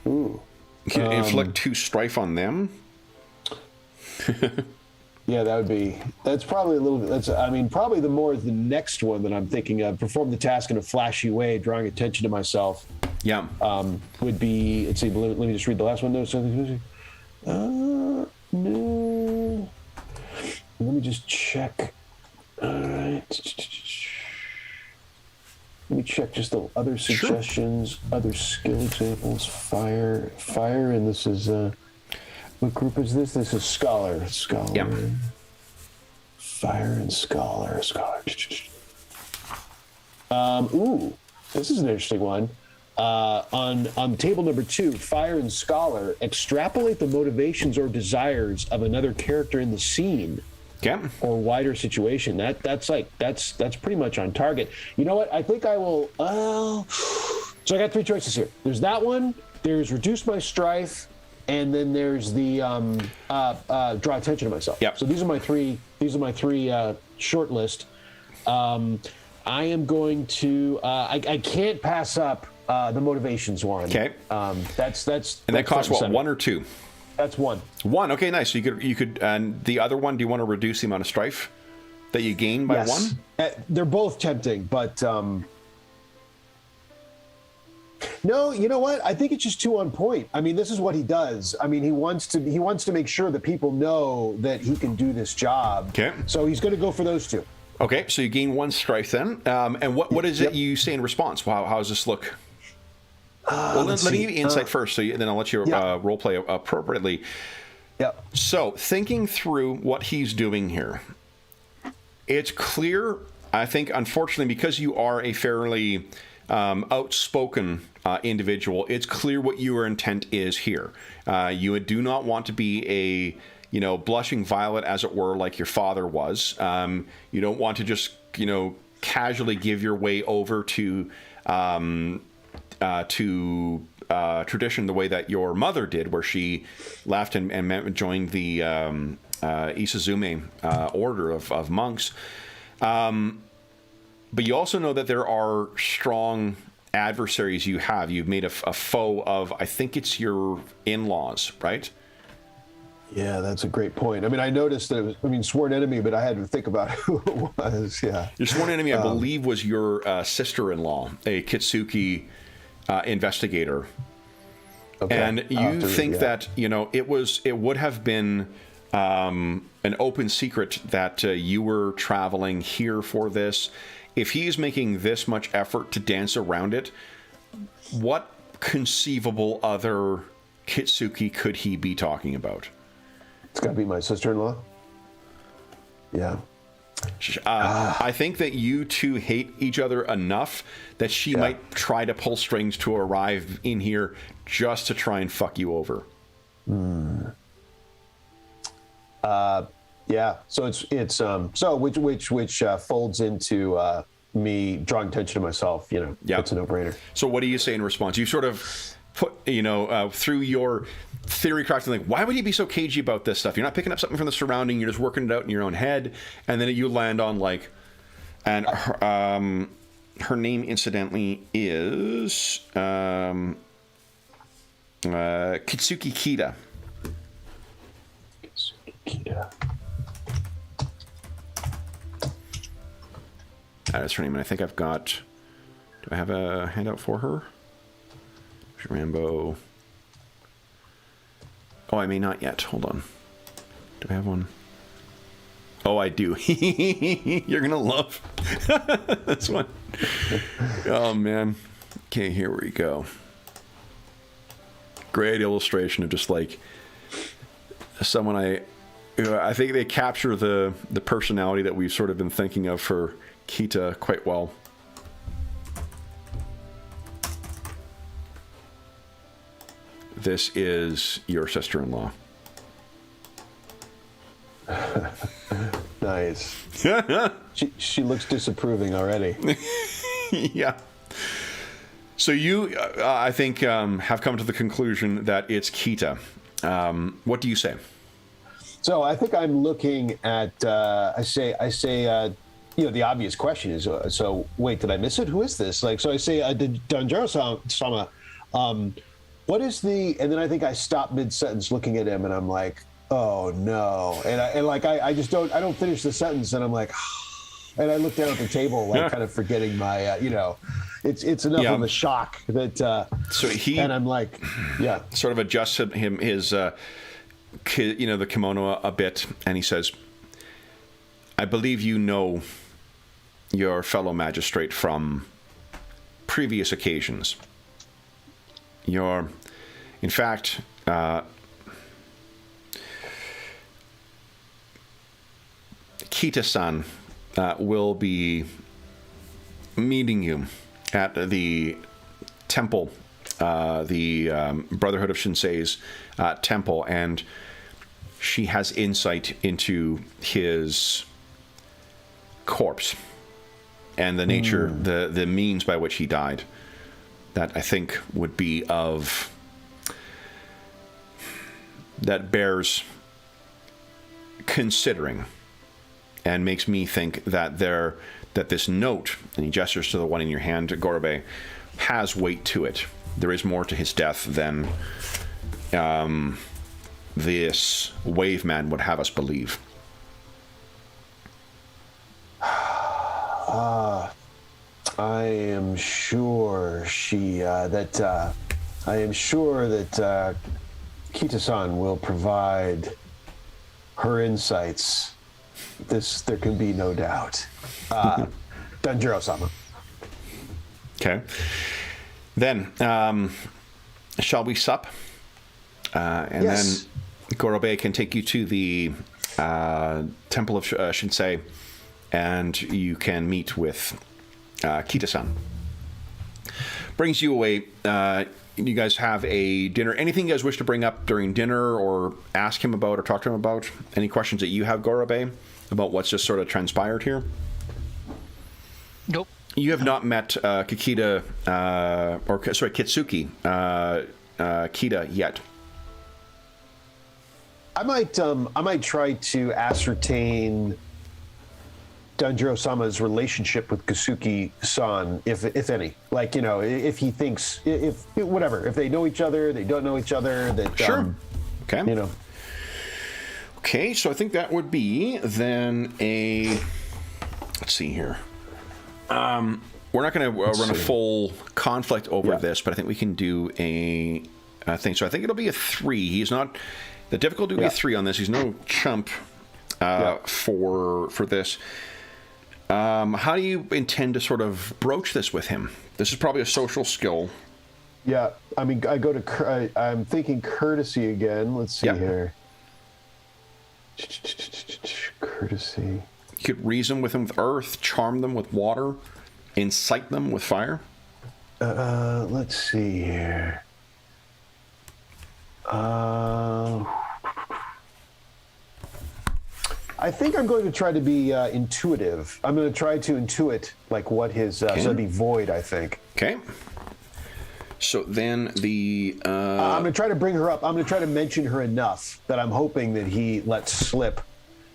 Ooh. You can inflict 2 strife on them. Yeah, that's probably a little bit, probably the next one that I'm thinking of. Perform the task in a flashy way, drawing attention to myself. Yeah. Would be, let's see, let me just read the last one. No. Let me just check. All right. Let me check just the other suggestions, other skill examples. Fire, and this is, what group is this? This is Scholar. Yeah. Fire and Scholar. Ooh, this is an interesting one. On table number 2, Fire and Scholar, extrapolate the motivations or desires of another character in the scene. Okay. Or wider situation. That's pretty much on target. You know what? I think I will. So I got 3 choices here. There's that one. There's reduce my strife, and then there's the draw attention to myself. Yep. So these are my 3. These are my 3 short list. I am going to. I can't pass up The motivations one. Okay. That's and that costs what, 1 or 2? That's 1. 1. Okay, nice. So you could, and the other one, do you want to reduce the amount of strife that you gain by 1? They're both tempting, but no, you know what? I think it's just too on point. I mean, this is what he does. I mean, he wants to make sure that people know that he can do this job. Okay. So he's going to go for those 2. Okay, so you gain 1 strife then. And what is it you say in response? How does this look? Well, let me give you insight first, then I'll let you role play appropriately. Yeah. So, thinking through what he's doing here, it's clear, I think, unfortunately, because you are a fairly outspoken individual, it's clear what your intent is here. You do not want to be a blushing violet, as it were, like your father was. You don't want to just, casually give your way over to tradition the way that your mother did, where she left and joined the Isazume order of monks. But you also know that there are strong adversaries you have. You've made a foe of, I think it's your in-laws, right? Yeah, that's a great point. I mean, I noticed that it was, sworn enemy, but I had to think about who it was. Yeah. Your sworn enemy, I believe, was your sister-in-law, a Kitsuki investigator. Okay. And you think that, it would have been an open secret that you were traveling here for this. If he's making this much effort to dance around it, what conceivable other Kitsuki could he be talking about? It's got to be my sister-in-law. Yeah. I think that you two hate each other enough that she might try to pull strings to arrive in here just to try and fuck you over. Yeah. So it's so which folds into me drawing attention to myself. It's a no-brainer. So what do you say in response? You sort of put through your theory crafting, like, why would he be so cagey about this stuff? You're not picking up something from the surrounding, you're just working it out in your own head, and then you land on and her name incidentally is Kitsuki Kita. That's her name, and I think I've got. Do I have a handout for her? Rambo. Oh, I may not yet. Hold on. Do I have one? Oh, I do. You're gonna love this one. Oh man. Okay, here we go. Great illustration of just like someone I think they capture the personality that we've sort of been thinking of for Kita quite well. This is your sister-in-law. Nice. She looks disapproving already. Yeah. So you, I think, have come to the conclusion that it's Kita. What do you say? So I think I'm looking at. I say. The obvious question is. So wait, did I miss it? Who is this? So I say, Danjaro-sama. What is the? And then I think I stop mid-sentence looking at him, and I'm like, oh no, and I just don't. I don't finish the sentence, and I'm like, and I look down at the table, kind of forgetting my, it's enough of a shock that. So he and I'm like, sort of adjusted his, the kimono a bit, and he says, "I believe you know your fellow magistrate from previous occasions. In fact, Kita-san will be meeting you at the temple, the Brotherhood of Shinsei's temple, and she has insight into his corpse and the nature, the means by which he died. That I think would be that bears considering, and makes me think that this note," and he gestures to the one in your hand, Gorobe, has weight to it. There is more to his death than this wave man would have us believe. I am sure that Kita-san will provide her insights. There can be no doubt. Danjiro-sama. Okay. Then, shall we sup? And yes. then Gorobe can take you to the Temple of Shinsei, and you can meet with Kita-san. Brings you away. You guys have a dinner. Anything you guys wish to bring up during dinner or ask him about or talk to him about? Any questions that you have, Gorobe, about what's just sort of transpired here? Nope. You have not met Kitsuki Kita yet. I might try to ascertain Danjiro-sama's relationship with Kasuki-san, if any. Like, if he thinks, if they know each other, they don't know each other. That sure. Okay. Okay, so I think that would be then a. Let's see here. We're not going to run a full conflict over this, but I think we can do a thing. So I think it'll be a 3. He's not. The difficulty will be a 3 on this. He's no chump for this. How do you intend to sort of broach this with him? This is probably a social skill. Yeah, I mean, I'm thinking courtesy again. Let's see here. Courtesy. You could reason with them with earth, charm them with water, incite them with fire. Let's see here. I think I'm going to try to be intuitive. I'm going to try to intuit like what his so it'd be void, I think. Okay. So then the I'm going to try to bring her up. I'm going to try to mention her enough that I'm hoping that he lets slip.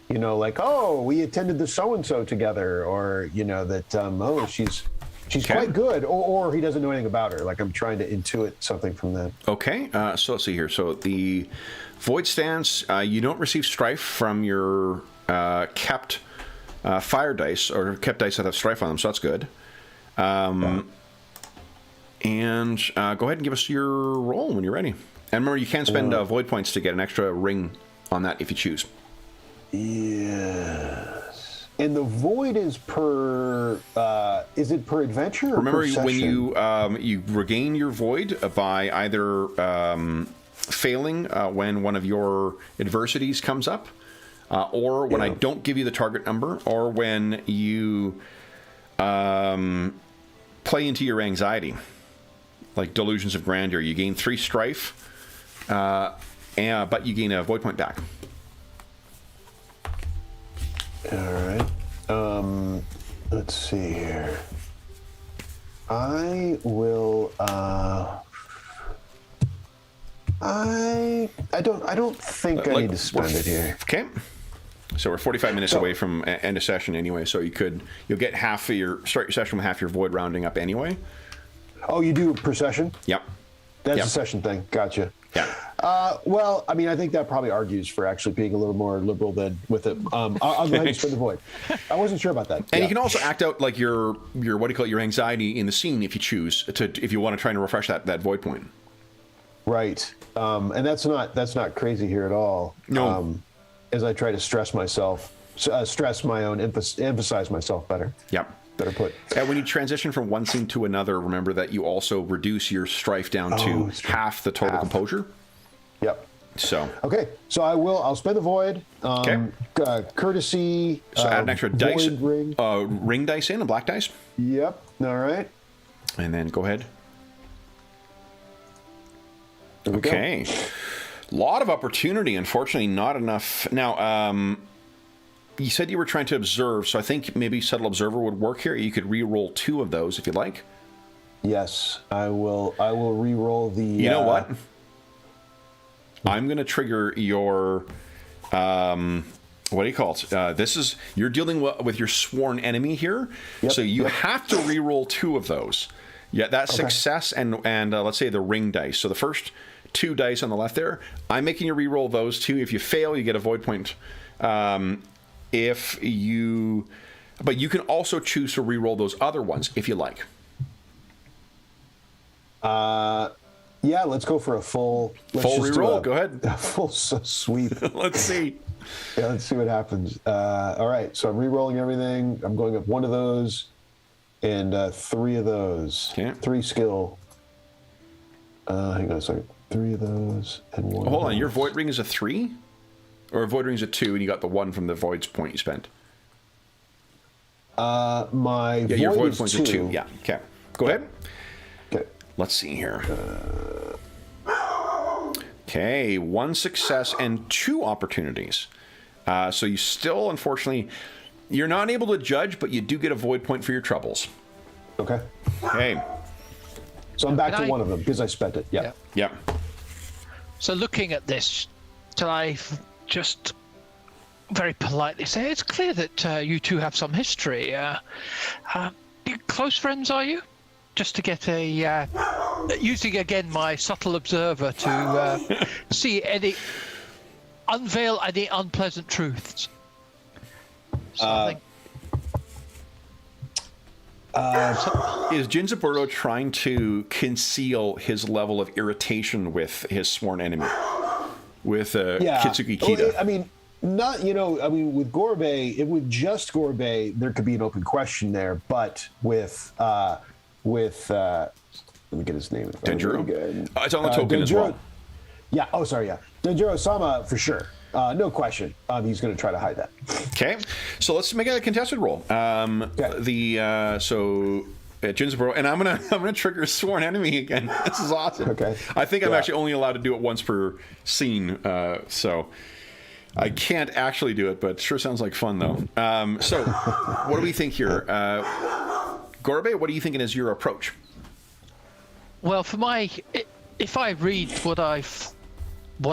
Like, oh, we attended the so and so together, or that she's quite good, or he doesn't know anything about her. Like, I'm trying to intuit something from that. Okay. So let's see here. So the void stance. You don't receive strife from your kept fire dice or kept dice that have strife on them, so that's good. And go ahead and give us your roll when you're ready. And remember, you can spend void points to get an extra ring on that if you choose. Yes. And the void is per. Is it per adventure? Or remember, per session? when you regain your void by either failing when one of your adversities comes up, or when I don't give you the target number, or when you play into your anxiety, like Delusions of Grandeur. You gain 3 strife, but you gain a void point back. All right. Let's see here. I will. I don't think I need to spend it here. Okay. So we're 45 minutes away from end of session anyway. So you'll get start your session with half your void rounding up anyway. Oh, you do per session? Yep. That's a session thing. Gotcha. Yeah. Well, I mean, I think that probably argues for actually being a little more liberal than with it. I'll go ahead and spend the void. I wasn't sure about that. And you can also act out like your what do you call it, your anxiety in the scene if you choose if you want to try and refresh that void point. Right. And that's not crazy here at all. No. As I try to stress myself, emphasize myself better. Yep. Better put. And when you transition from one scene to another, remember that you also reduce your strife down to half the total composure. Yep. So. Okay. So I'll spend the void. Courtesy. So add an extra dice. Ring. Ring dice in, a black dice. Yep. All right. And then go ahead. Okay. A lot of opportunity. Unfortunately, not enough. Now, you said you were trying to observe, so I think maybe Subtle Observer would work here. You could re-roll 2 of those if you'd like. Yes, I will re-roll the... You know what? I'm going to trigger your... what do you call it? You're dealing with your sworn enemy here, so you have to re-roll 2 of those. Yeah, that's success and let's say the ring dice. So the first 2 dice on the left there, I'm making you re-roll those 2. If you fail, you get a void point. But you can also choose to re-roll those other ones if you like. Yeah, let's go for a full re-roll. Go ahead. A full sweep. Let's see. Yeah, let's see what happens. All right, so I'm re-rolling everything. I'm going up 1 of those and 3 of those. Okay. 3 skill. Hang on a second. 3 of those and 1. Hold on, your void ring is a 3? Or a void ring is a 2 and you got the 1 from the void's point you spent? Your void point's a 2. Yeah, okay. Go ahead. Okay. Let's see here. Okay, 1 success and 2 opportunities. So you still, unfortunately, you're not able to judge, but you do get a void point for your troubles. Okay. Okay. So I'm back to 1 of them because I spent it. Yeah. Yeah. So looking at this, can I just very politely say it's clear that you two have some history? Close friends, are you? Just to get a using again my subtle observer to unveil any unpleasant truths. Is Jinzaburo trying to conceal his level of irritation with his sworn enemy, with Kitsuki Kida? I mean, not with Gorbei, with just Gorbei, there could be an open question there, but with let me get his name. Denjiro? It's on the token as well. Yeah. Oh, sorry. Yeah. Denjiro-sama for sure. No question. He's going to try to hide that. Okay. So let's make a contested roll. Jinzaburo, and I'm gonna trigger sworn enemy again. This is awesome. Okay. I think I'm actually only allowed to do it once per scene, so I can't actually do it, but it sure sounds like fun though. So what do we think here, Gorbei? What are you thinking is your approach? Well, if I read what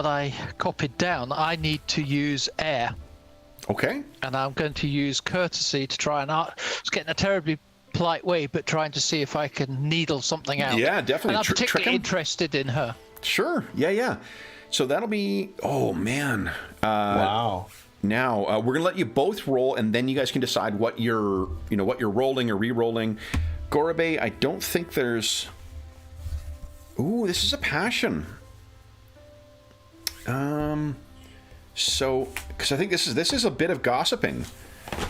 I copied down, I need to use air. Okay. And I'm going to use courtesy to try and it's getting a terribly polite way, but trying to see if I can needle something out. Yeah, definitely. And I'm particularly interested in her. Sure. Yeah. So that'll be. Oh man. Wow. Now we're gonna let you both roll, and then you guys can decide what you're rolling or re-rolling. Gorbei, I don't think there's. Ooh, this is a passion. So, because I think this is a bit of gossiping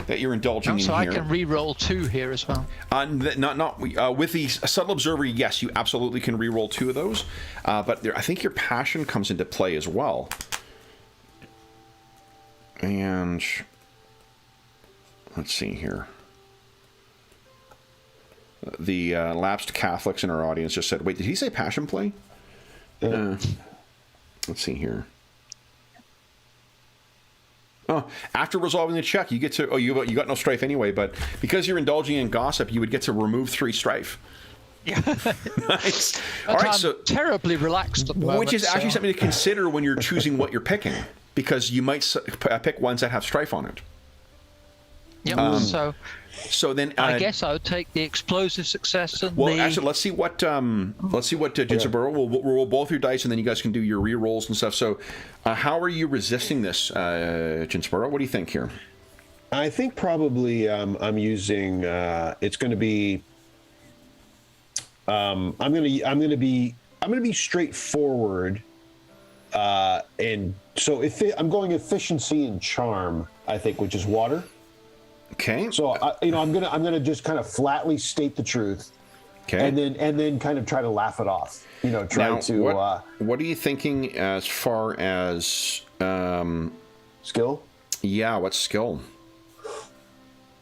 that you're indulging in here. So I can re-roll 2 here as well. Not with the subtle observer. Yes, you absolutely can re-roll 2 of those. But I think your passion comes into play as well. And let's see here. The lapsed Catholics in our audience just said, "Wait, did he say passion play?" Let's see here. Oh, after resolving the check, you get to. Oh, you got no strife anyway, but because you're indulging in gossip, you would get to remove 3 strife. Yeah. Nice. All right, I'm terribly relaxed at the moment. Which is actually something to consider when you're choosing what you're picking, because you might pick ones that have strife on it. Yeah. So then I guess I would take the explosive success and actually, let's see what Jinzaburo will roll both your dice, and then you guys can do your re-rolls and stuff. So, how are you resisting this, Jinzaburo? What do you think here? I think probably I'm using. It's going to be. I'm going to be straightforward, and so I'm going efficiency and charm. I think, which is water. Okay. So I'm gonna just kind of flatly state the truth, okay, and then kind of try to laugh it off. What are you thinking as far as skill? Yeah, what skill?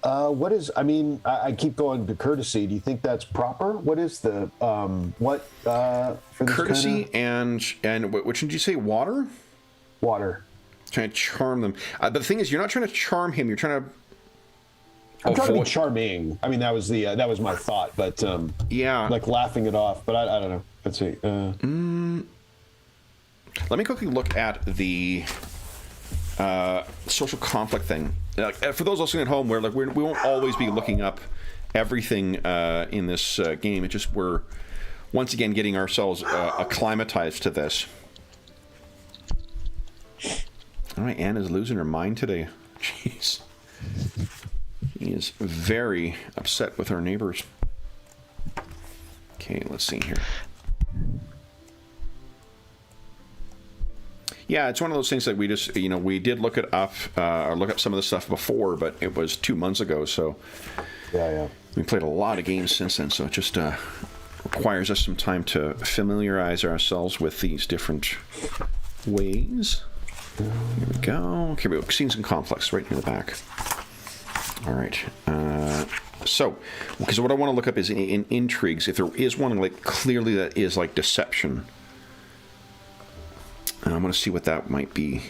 What is? I mean, I keep going to courtesy. Do you think that's proper? What is the for this courtesy and which did you say? Water. Water. Trying to charm them. But the thing is, you're not trying to charm him. You're trying to. I'm trying to be charming. I mean, that was my thought, but yeah, like laughing it off. But I don't know. Let's see. Let me quickly look at the social conflict thing. For those listening at home, where we won't always be looking up everything in this game. It just we're once again getting ourselves acclimatized to this. All right, Anna's losing her mind today. Jeez. She is very upset with her neighbors. Okay, let's see here. Yeah, it's one of those things that we just, we did look it up, or look up some of the stuff before, but it was 2 months ago, so Yeah. we played a lot of games since then, so it just requires us some time to familiarize ourselves with these different ways. Here we go. Okay, we've seen some conflicts right near the back. All right. So, because what I want to look up is in intrigues, if there is one, like, clearly that is, like, deception. And I want to see what that might be.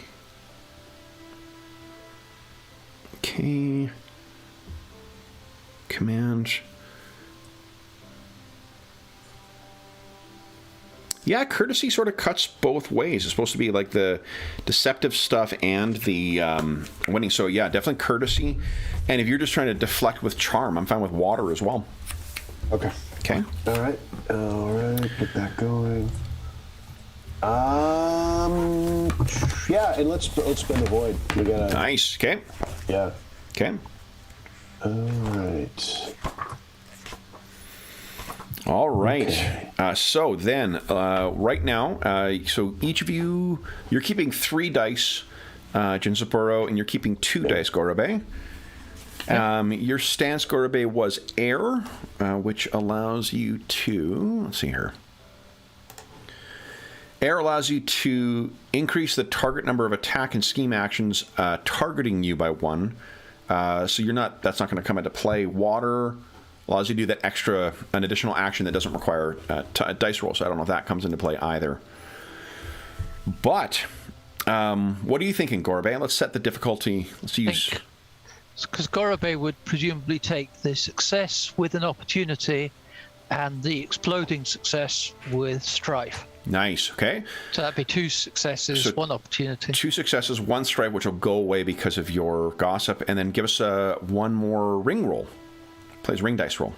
Okay. Command. Yeah, courtesy sort of cuts both ways. It's supposed to be like the deceptive stuff and the winning. So yeah, definitely courtesy. And if you're just trying to deflect with charm, I'm fine with water as well. Okay. Okay. All right. Get that going. Yeah, and let's spend the void. We gotta. Nice. Okay. Yeah. Okay. All right. All right. Okay. So then, right now, so each of you, you're keeping 3 dice, Jinsaburo, and you're keeping 2 dice, Gorobe. Your stance, Gorobe, was air, which allows you to, let's see here. Air allows you to increase the target number of attack and scheme actions targeting you by 1. So that's not going to come into play. Water allows you to do that an additional action that doesn't require a dice roll, so I don't know if that comes into play either. But, what are you thinking, Gorobe? Let's set the difficulty. Let's use... Because Gorobe would presumably take the success with an opportunity and the exploding success with strife. Nice, okay. So that'd be 2 successes, 1 opportunity. 2 successes, 1 strife, which will go away because of your gossip, and then give us 1 more ring roll. Plays ring dice roll.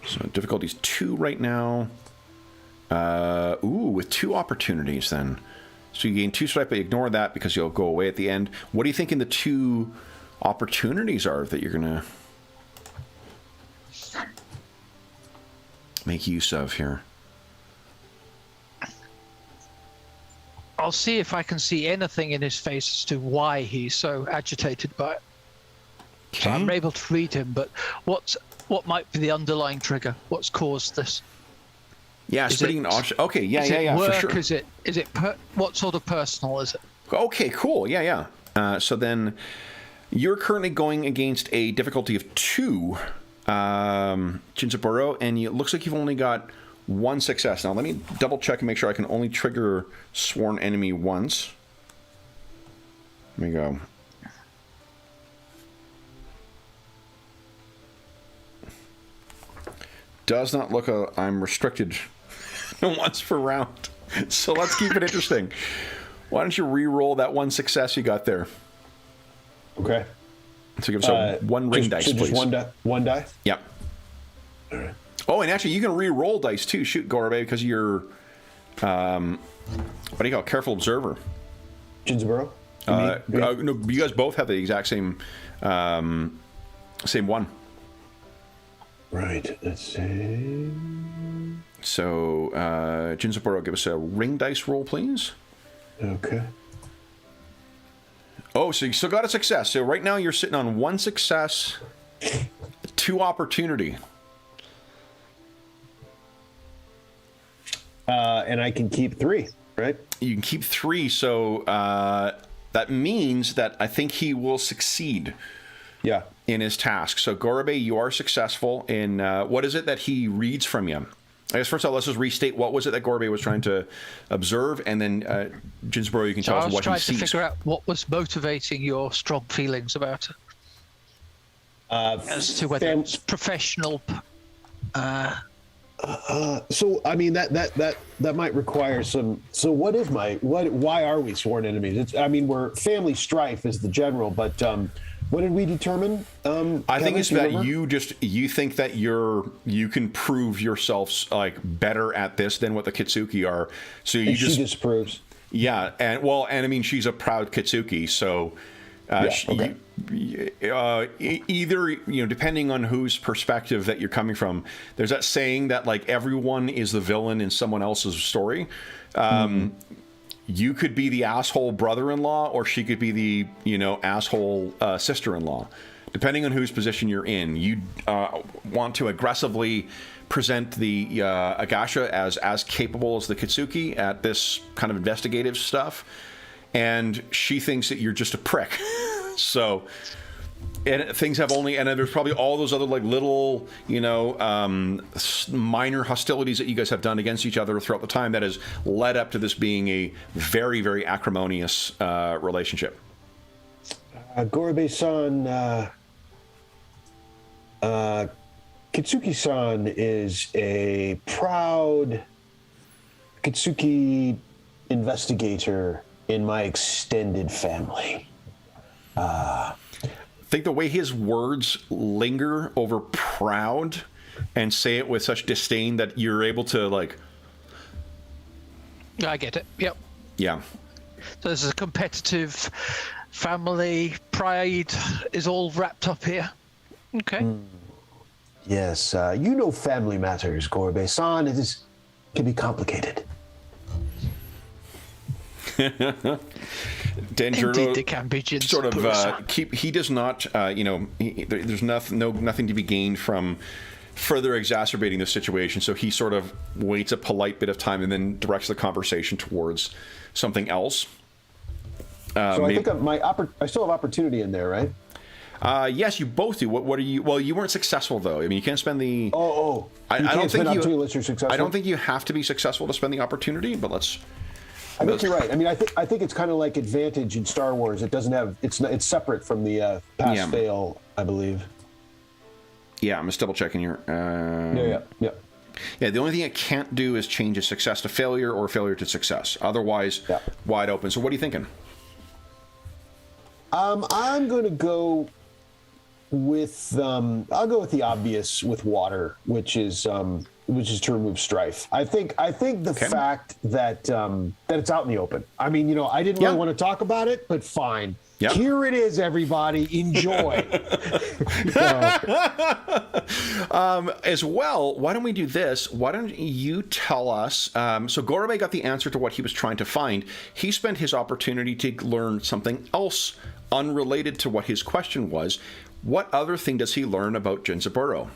So difficulty's 2 right now. With 2 opportunities then. So you gain 2 strife, but ignore that because you'll go away at the end. What are you thinking the 2 opportunities are that you're going to make use of here? I'll see if I can see anything in his face as to why he's so agitated by it. Okay. So I'm able to read him, but what might be the underlying trigger? What's caused this? Yeah, splitting an option. Okay, yeah, work, for sure. Is it what sort of personal is it? Okay, cool. Yeah. So then you're currently going against a difficulty of 2, Jinsaburo, and it looks like you've only got 1 success. Now, let me double check and make sure I can only trigger Sworn Enemy once. Let me go. Does not look I'm restricted once per round. So let's keep it interesting. Why don't you re-roll that 1 success you got there? Okay. So give us 1 ring dice, please. Just 1 die? Yep. All right. Oh, and actually, you can re-roll dice too. Shoot, Gorobe, because you're, what do you call it? Careful observer. Jinsaburo? No, you guys both have the exact same, same 1. Right. Let's see. So, Jinsaburo, give us a ring dice roll, please. Okay. Oh, so you still got a success. So right now you're sitting on 1 success, 2 opportunity. And I can keep 3, right? You can keep 3, so that means that I think he will succeed. Yeah. In his task. So Gorobe, you are successful in what is it that he reads from you? I guess first of all, let's just restate what was it that Gorobe was trying to observe, and then Jinsaburo, you can tell us what he sees. I was trying to figure out what was motivating your strong feelings about it. As to whether it's professional. So I mean that might require some. So why are we sworn enemies? We're family strife is the general, but What did we determine? I think it's do you that remember? you think that you can prove yourselves like better at this than what the Kitsuki are. So you And she disapproves. yeah, and I mean she's a proud Kitsuki, so Okay. either depending on whose perspective that you're coming from, there's that saying that like everyone is the villain in someone else's story. You could be the asshole brother-in-law, or she could be the asshole sister-in-law, depending on whose position you're in. You want to aggressively present the Agasha as capable as the Kitsuki at this kind of investigative stuff, and she thinks that you're just a prick. So, and things have only, and then there's probably all those other like little, minor hostilities that you guys have done against each other throughout the time that has led up to this being a very, very acrimonious relationship. Gorbe-san, Kitsuki-san is a proud Kitsuki investigator in my extended family. I think the way his words linger over proud and say it with such disdain that you're able to like. I get it. Yep. Yeah. So this is a competitive family pride is all wrapped up here. Okay. Yes, family matters, Gorbe-san. It can be complicated. Denjiro Indeed, they can be sort of he does not there's nothing to be gained from further exacerbating the situation, so he sort of waits a polite bit of time and then directs the conversation towards something else. So I think I still have opportunity in there, right? Yes, you both do. What are you? Well, you weren't successful though. I mean, you can't spend the. I don't think unless you're successful. I don't think you have to be successful to spend the opportunity, but let's. I think you're right. I mean, I think it's kind of like advantage in Star Wars. It doesn't have it's separate from the pass fail, I believe. Yeah, I'm just double checking here. Yeah. Yeah, the only thing it can't do is change a success to failure or failure to success. Otherwise, wide open. So, what are you thinking? I'm going to go with I'll go with the obvious with water, which is to remove strife. I think the fact that that it's out in the open. I mean, I didn't really want to talk about it, but fine. Yep. Here it is, everybody. Enjoy. As well, why don't we do this? Why don't you tell us? So Gorbe got the answer to what he was trying to find. He spent his opportunity to learn something else unrelated to what his question was. What other thing does he learn about Jinzaburo?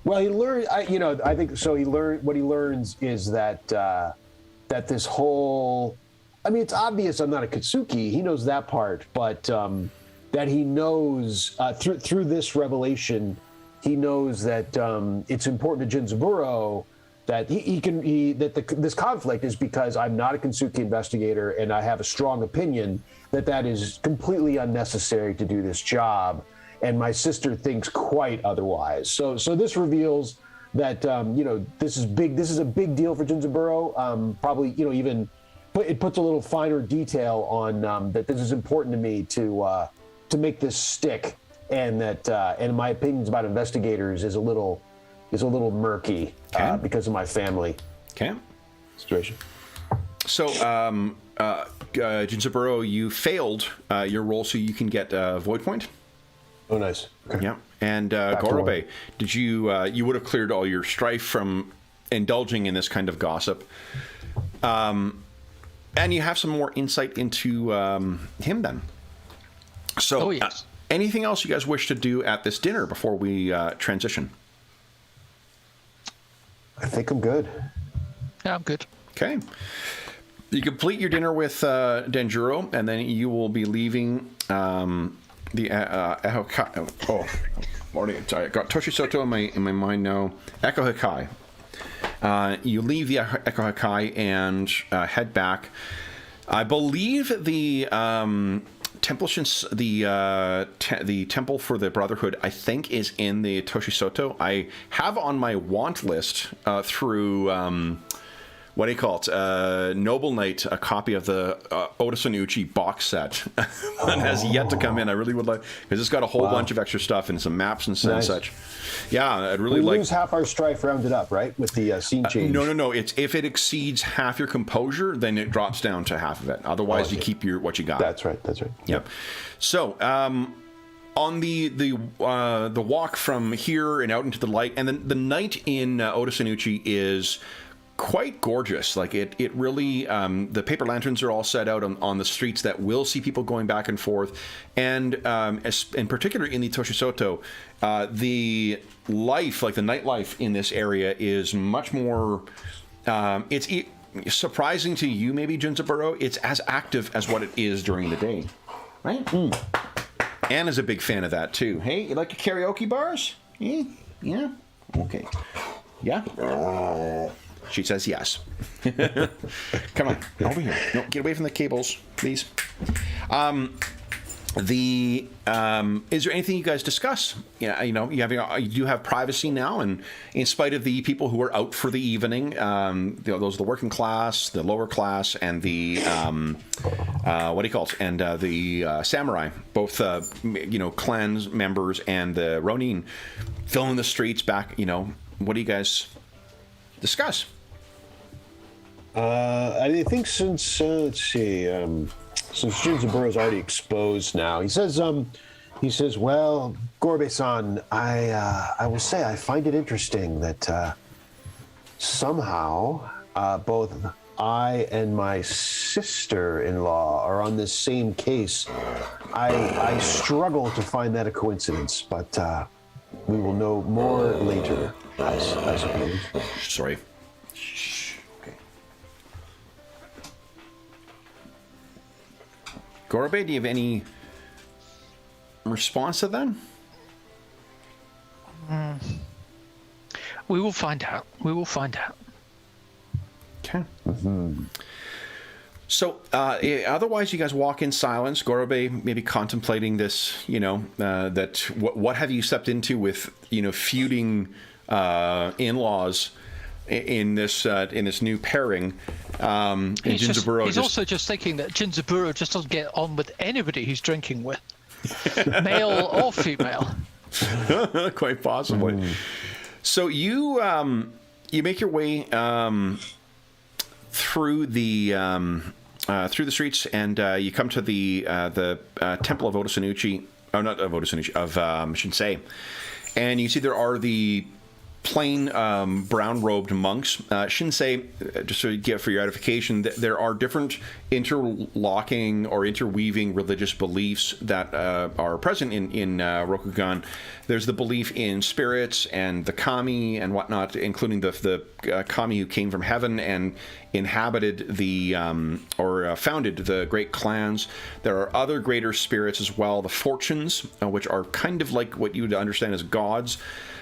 Well, he learned. I think so. What he learns is that that this whole. I mean, it's obvious I'm not a Kitsuki. He knows that part, but that he knows through this revelation, he knows that it's important to Jinzaburo that this conflict is because I'm not a Kitsuki investigator and I have a strong opinion that is completely unnecessary to do this job. And my sister thinks quite otherwise. So this reveals that this is big. This is a big deal for Jinzaburo. Probably even it puts a little finer detail on that this is important to me to make this stick, and that and my opinions about investigators is a little murky because of my family situation. So Jinzaburo, you failed your roll, so you can get a void point. Oh, nice. Okay. Yeah. And Gorbe, did you would have cleared all your strife from indulging in this kind of gossip. And you have some more insight into him then. So yes. Anything else you guys wish to do at this dinner before we transition? I think I'm good. Yeah, I'm good. Okay. You complete your dinner with Denjiro, and then you will be leaving the morning. Sorry, I got Toshisoto in my mind now. Echo Hikai. You leave the Echo Hikai and head back. I believe the temple, the temple for the Brotherhood, I think, is in the Toshisoto. I have on my want list through what do you call it? Noble Knight, a copy of the Oda Sanucci box set that has yet to come in. I really would like, because it's got a whole bunch of extra stuff and some maps and such. Yeah, I'd really we like. lose half our strife rounded up, right? With the scene change. No. It's if it exceeds half your composure, then it drops down to half of it. Otherwise, you keep what you got. That's right. Yep. So, on the walk from here and out into the light, and then the night in Oda Sanucci is quite gorgeous. Like it really, the paper lanterns are all set out on the streets that will see people going back and forth, and in particular in the Toshisoto, the life, like the nightlife in this area, is much more. It's surprising to you, maybe, Jinzaburo. It's as active as what it is during the day, right? Anna's a big fan of that too. Hey, you like your karaoke bars? Yeah. Okay. Yeah. She says yes. Come on, over here. No, get away from the cables, please. Is there anything you guys discuss? Yeah, you do have privacy now, and in spite of the people who are out for the evening, those are the working class, the lower class, and the what do you call it? And the samurai, both clans members and the Ronin, filling the streets back. What do you guys discuss? I think since let's see. Since Jinzaburo's already exposed now, he says, well, Gorbe-san, I will say I find it interesting that somehow both I and my sister-in-law are on this same case. I struggle to find that a coincidence, but we will know more later, I suppose. Sorry. Gorbe, do you have any response to that? We will find out. Okay. Mm-hmm. So, otherwise, you guys walk in silence. Gorbe maybe contemplating this. That what have you stepped into with feuding in-laws in this new pairing. He's also just thinking that Jinzaburo just doesn't get on with anybody he's drinking with, male or female. Quite possibly. So you make your way through the streets, and you come to the temple of Oda Sanucci. Oh, not of Oda Sanucci, of Shinsei, and you see there are the plain brown-robed monks. Shinsei, just for your edification, there are different interlocking or interweaving religious beliefs that are present in Rokugan. There's the belief in spirits and the kami and whatnot, including the kami who came from heaven and inhabited or founded the great clans. There are other greater spirits as well, the fortunes, which are kind of like what you would understand as gods.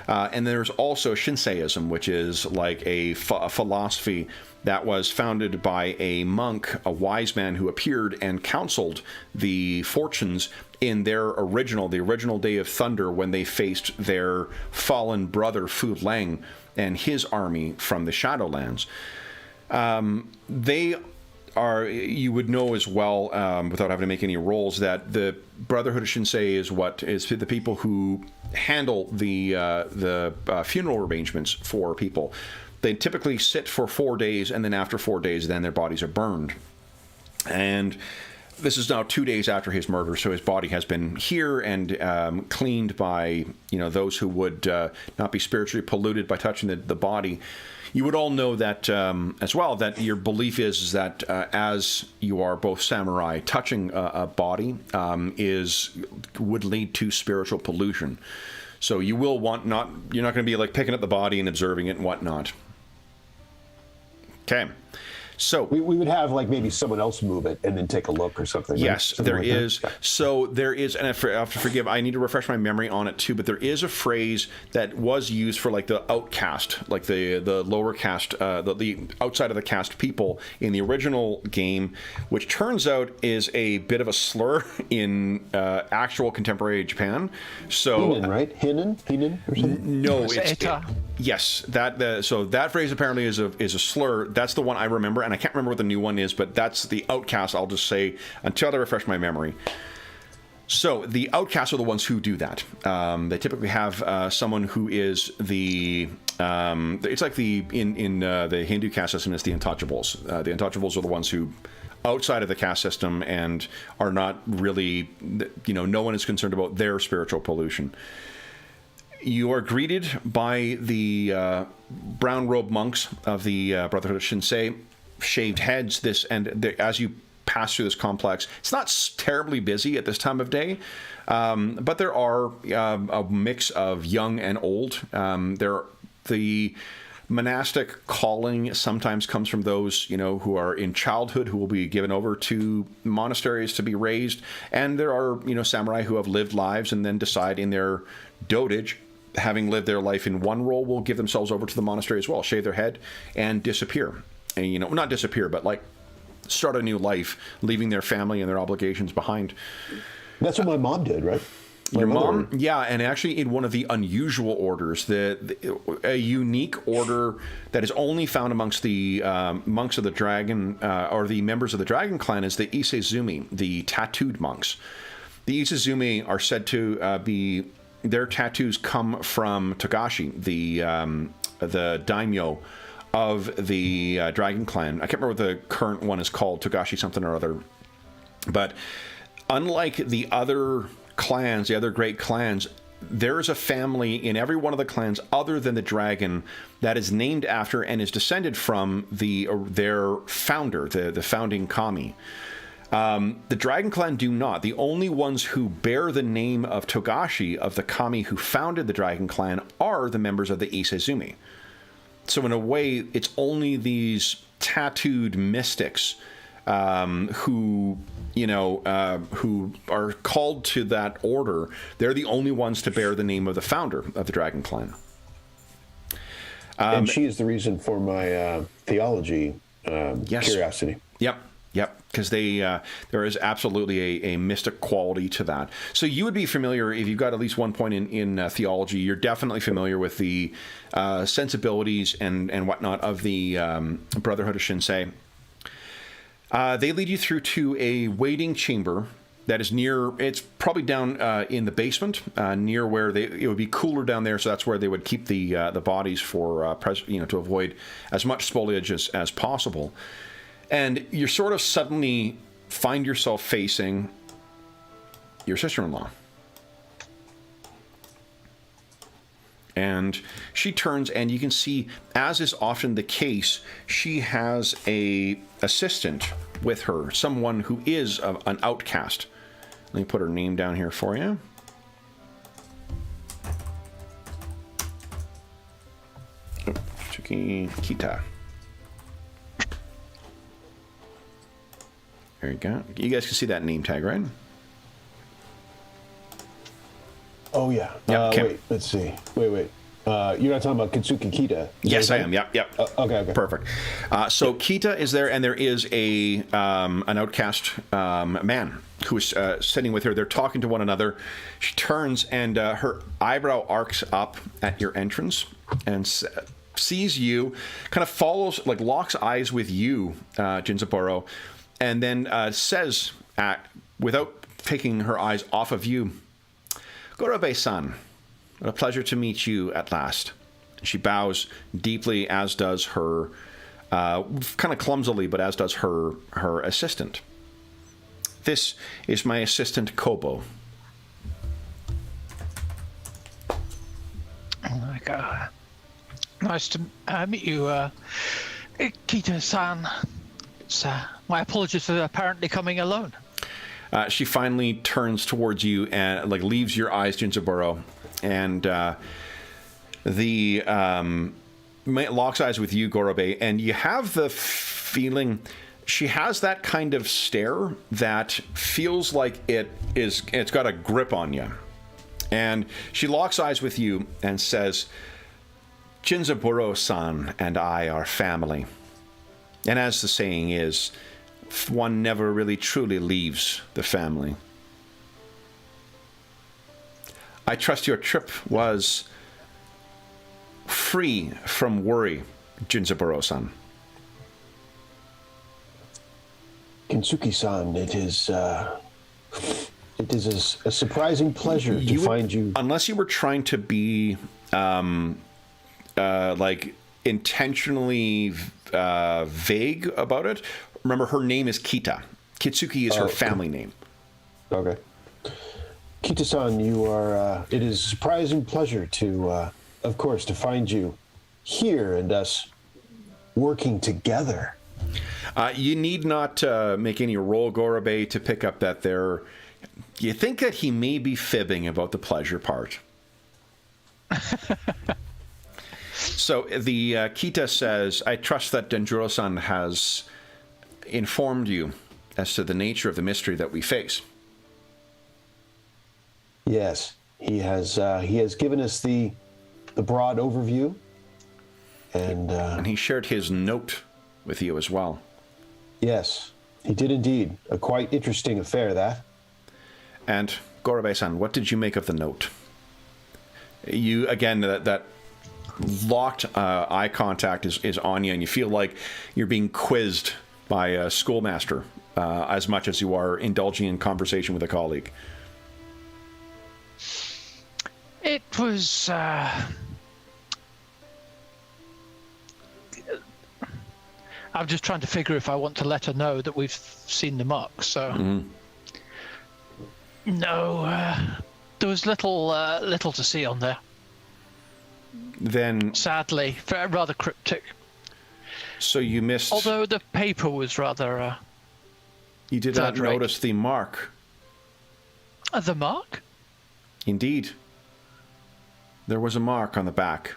And there's also Shinseism, which is like a philosophy that was founded by a monk, a wise man who appeared and counseled the fortunes in the original Day of Thunder, when they faced their fallen brother Fu Leng and his army from the Shadowlands. You would know as well, without having to make any rolls, that the Brotherhood of Shinsei is the people who handle the funeral arrangements for people. They typically sit for 4 days, and then after 4 days, then their bodies are burned. And this is now 2 days after his murder, so his body has been here and cleaned by those who would not be spiritually polluted by touching the body. You would all know that as well, that your belief is that as you are both samurai, touching a body would lead to spiritual pollution. So you will you're not going to be like picking up the body and observing it and whatnot. Okay. So we would have like maybe someone else move it and then take a look or something. Right? yes, Something there like is. that. So there is, and I have to forgive. I need to refresh my memory on it too. But there is a phrase that was used for like the outcast, like the lower caste, the outside of the caste people in the original game, which turns out is a bit of a slur in actual contemporary Japan. So Hinin, right? Hinin or something? no, It's it's eta. yes. So that phrase apparently is a slur. That's the one I remember, and I can't remember what the new one is, but that's the outcast. I'll just say until I refresh my memory. So the outcasts are the ones who do that. They typically have someone who is the. It's like in the Hindu caste system, it's the untouchables. The untouchables are the ones who outside of the caste system and are not really, no one is concerned about their spiritual pollution. You are greeted by the brown robe monks of the Brotherhood of Shinsei, shaved heads. As you pass through this complex, it's not terribly busy at this time of day, but there are a mix of young and old. The monastic calling sometimes comes from those, who are in childhood, who will be given over to monasteries to be raised. And there are, samurai who have lived lives and then decide in their dotage, having lived their life in one role, will give themselves over to the monastery as well, shave their head and disappear. And, not disappear, but like start a new life, leaving their family and their obligations behind. That's what my mom did, right? Your mom, yeah, and actually in one of the unusual orders, a unique order that is only found amongst the monks of the dragon, or the members of the dragon clan, is the Isezumi, the tattooed monks. The Isezumi are said to be, their tattoos come from Togashi, the daimyo of the dragon clan. I can't remember what the current one is called, Togashi something or other. But unlike the other clans, the other great clans, there is a family in every one of the clans other than the dragon that is named after and is descended from their founder, the founding kami. The dragon clan do not. The only ones who bear the name of Togashi, of the kami who founded the dragon clan, are the members of the Isezumi. So in a way, it's only these tattooed mystics who are called to that order. They're the only ones to bear the name of the founder of the dragon clan. And she is the reason for my theology curiosity. Yep, because there is absolutely a mystic quality to that. So you would be familiar, if you've got at least 1 point in theology, you're definitely familiar with the sensibilities and whatnot of the Brotherhood of Shinsei. They lead you through to a waiting chamber that is near, it's probably down in the basement, near where it would be cooler down there, so that's where they would keep the bodies for, to avoid as much spoilage as possible. And you sort of suddenly find yourself facing your sister-in-law. And she turns, and you can see, as is often the case, she has a assistant with her, someone who is an outcast. Let me put her name down here for you. Kita. There you go. You guys can see that name tag, right? Oh, yeah. Yep, wait, let's see. Wait. You're not talking about Kitsuki Kita? Yes, I am. Yep. Okay. Perfect. So Kita is there, and there is an outcast man who is sitting with her. They're talking to one another. She turns, and her eyebrow arcs up at your entrance and sees you, kind of follows, like locks eyes with you, Jinzaburo, and then says, without taking her eyes off of you, "Gorobe-san, what a pleasure to meet you at last." She bows deeply, as does her, kind of clumsily, but as does her assistant. "This is my assistant, Kobo." Oh my God. Nice to meet you, Kita-san. My apologies for apparently coming alone. She finally turns towards you and leaves your eyes, Jinzaburo, and locks eyes with you, Gorobe, and you have the feeling. She has that kind of stare that feels like it's got a grip on you. And she locks eyes with you and says, Jinzaburo-san and I are family. And as the saying is, one never really truly leaves the family. I trust your trip was free from worry, Jinzaburo-san. Kinsuki-san, it is a surprising pleasure to find you. Unless you were trying to be like intentionally vague about it. Remember, her name is Kita. Kitsuki is her family name. Okay. Kita-san, you are. It is a surprising pleasure to, of course, to find you here and us working together. You need not make any roll, Gorabe, to pick up that there. You think that he may be fibbing about the pleasure part. So the Kita says, I trust that Denjuro-san has informed you as to the nature of the mystery that we face. Yes, he has given us the broad overview, and he shared his note with you as well. Yes, he did indeed. A quite interesting affair, that. And Gorabe-san, what did you make of the note? You, again, that locked eye contact is on you, and you feel like you're being quizzed by a schoolmaster as much as you are indulging in conversation with a colleague. It was... I'm just trying to figure if I want to let her know that we've seen the mark, so... Mm-hmm. No, there was little to see on there. Then... Sadly, rather cryptic. So you missed... Although the paper was rather... you did not notice the mark. The mark? Indeed. There was a mark on the back.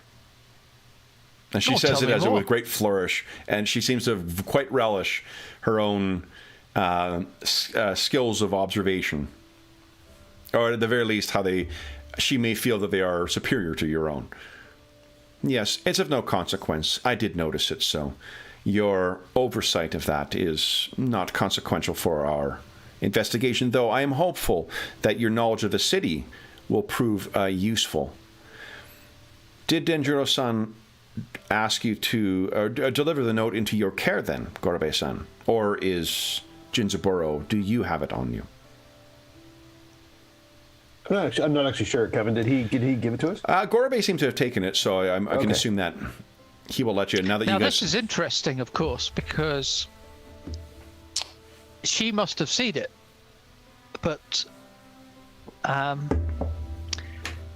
And she says it as it with great flourish, and she seems to quite relish her own skills of observation. Or at the very least, she may feel that they are superior to your own. Yes, it's of no consequence. I did notice it, so your oversight of that is not consequential for our investigation, though I am hopeful that your knowledge of the city will prove useful. Did Denjuro-san ask you to deliver the note into your care then, Gorabe-san? Or is Jinzaburo, do you have it on you? I'm not actually sure, Kevin. Did he give it to us? Gorabe seems to have taken it, so I can assume that he will let you. Now this is interesting, of course, because she must have seen it, but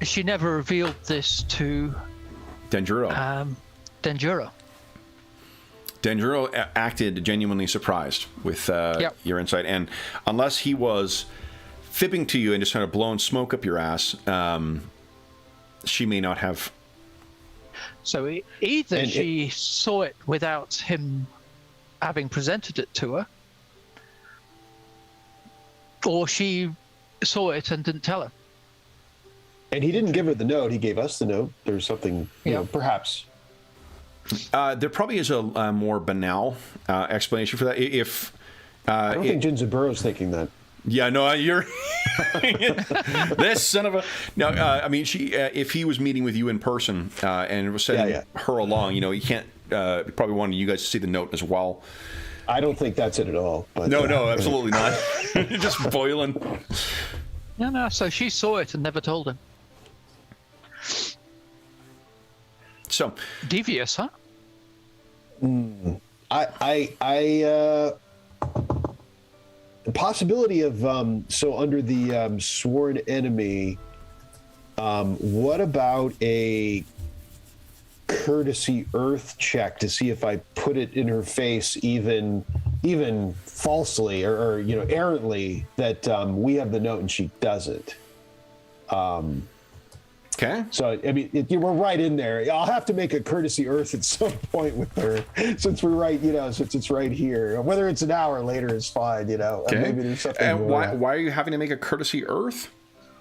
she never revealed this to Denjuro. Denjuro. Denjuro acted genuinely surprised with your insight, and unless he was fibbing to you and just kind of blowing smoke up your ass, she may not have. So either she saw it without him having presented it to her, or she saw it and didn't tell her. And he didn't give her the note. He gave us the note. There's something, you know, perhaps. There probably is a more banal explanation for that. I don't think Jinzaburo's thinking that. Yeah, no, you're this son of a. No, I mean, if he was meeting with you in person and was sending her along, you know, he can't. Probably wanted you guys to see the note as well. I don't think that's it at all. But, no, absolutely not. Just boiling. No. So she saw it and never told him. So devious, huh? The possibility of so under the sworn enemy, what about a courtesy earth check to see if I put it in her face even falsely or you know errantly that we have the note and she doesn't. Okay. So, I mean, you were right in there. I'll have to make a courtesy Earth at some point with her, since we're right, since it's right here. Whether it's an hour later is fine, Okay. Maybe there's something And more. why are you having to make a courtesy Earth?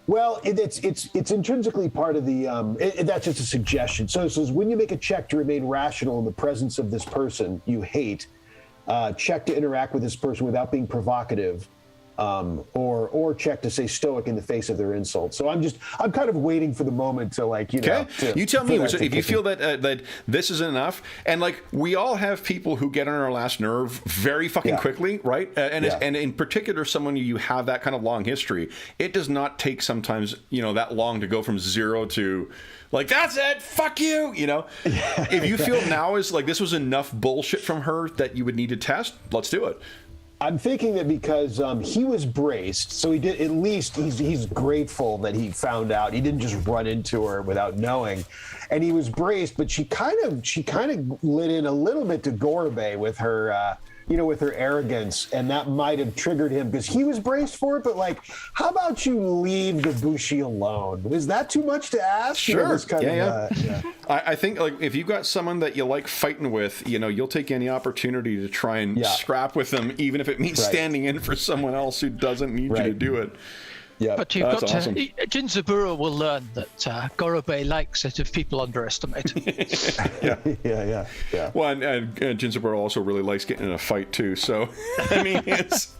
Well, it's intrinsically part of the. That's just a suggestion. So it says when you make a check to remain rational in the presence of this person you hate, check to interact with this person without being provocative, or check to stay stoic in the face of their insults. So I'm kind of waiting for the moment to Okay, you tell me if you feel that this is enough, and we all have people who get on our last nerve very fucking quickly, right? And in particular, someone you have that kind of long history, it does not take sometimes that long to go from 0 to that's it, fuck you, If you feel now is this was enough bullshit from her that you would need to test, let's do it. I'm thinking that because he was braced, so he did. At least he's grateful that he found out. He didn't just run into her without knowing, and he was braced. But she kind of lit in a little bit to Gorbe with her, with her arrogance, and that might have triggered him because he was braced for it. But how about you leave the Bushi alone? Is that too much to ask? Sure. I think if you've got someone that you like fighting with, you'll take any opportunity to try and scrap with them, even if it means standing in for someone else who doesn't need you to do it. Yeah, but you've got awesome. Jinzaburo will learn that Gorobei likes it if people underestimate. yeah. Well, and Jinzaburo also really likes getting in a fight too. So, I mean, it's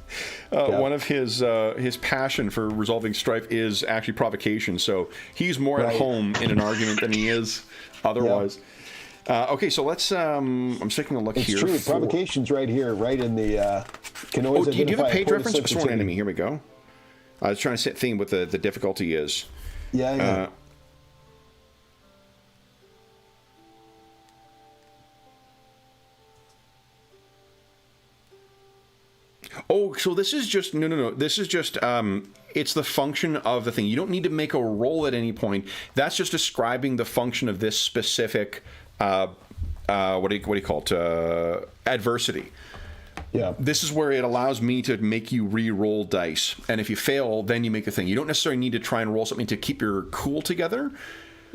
one of his passion for resolving strife is actually provocation. So he's more at home in an argument than he is otherwise. Okay, so let's. I'm just taking a look here. It's true. Provocation's right here, right in the. Do you have a page reference? Sworn enemy. Here we go. I was trying to set theme what the difficulty is. Yeah. So this is just no. This is just it's the function of the thing. You don't need to make a roll at any point. That's just describing the function of this specific what do you call it? Adversity. Yeah. This is where it allows me to make you re-roll dice, and if you fail, then you make a thing. You don't necessarily need to try and roll something to keep your cool together.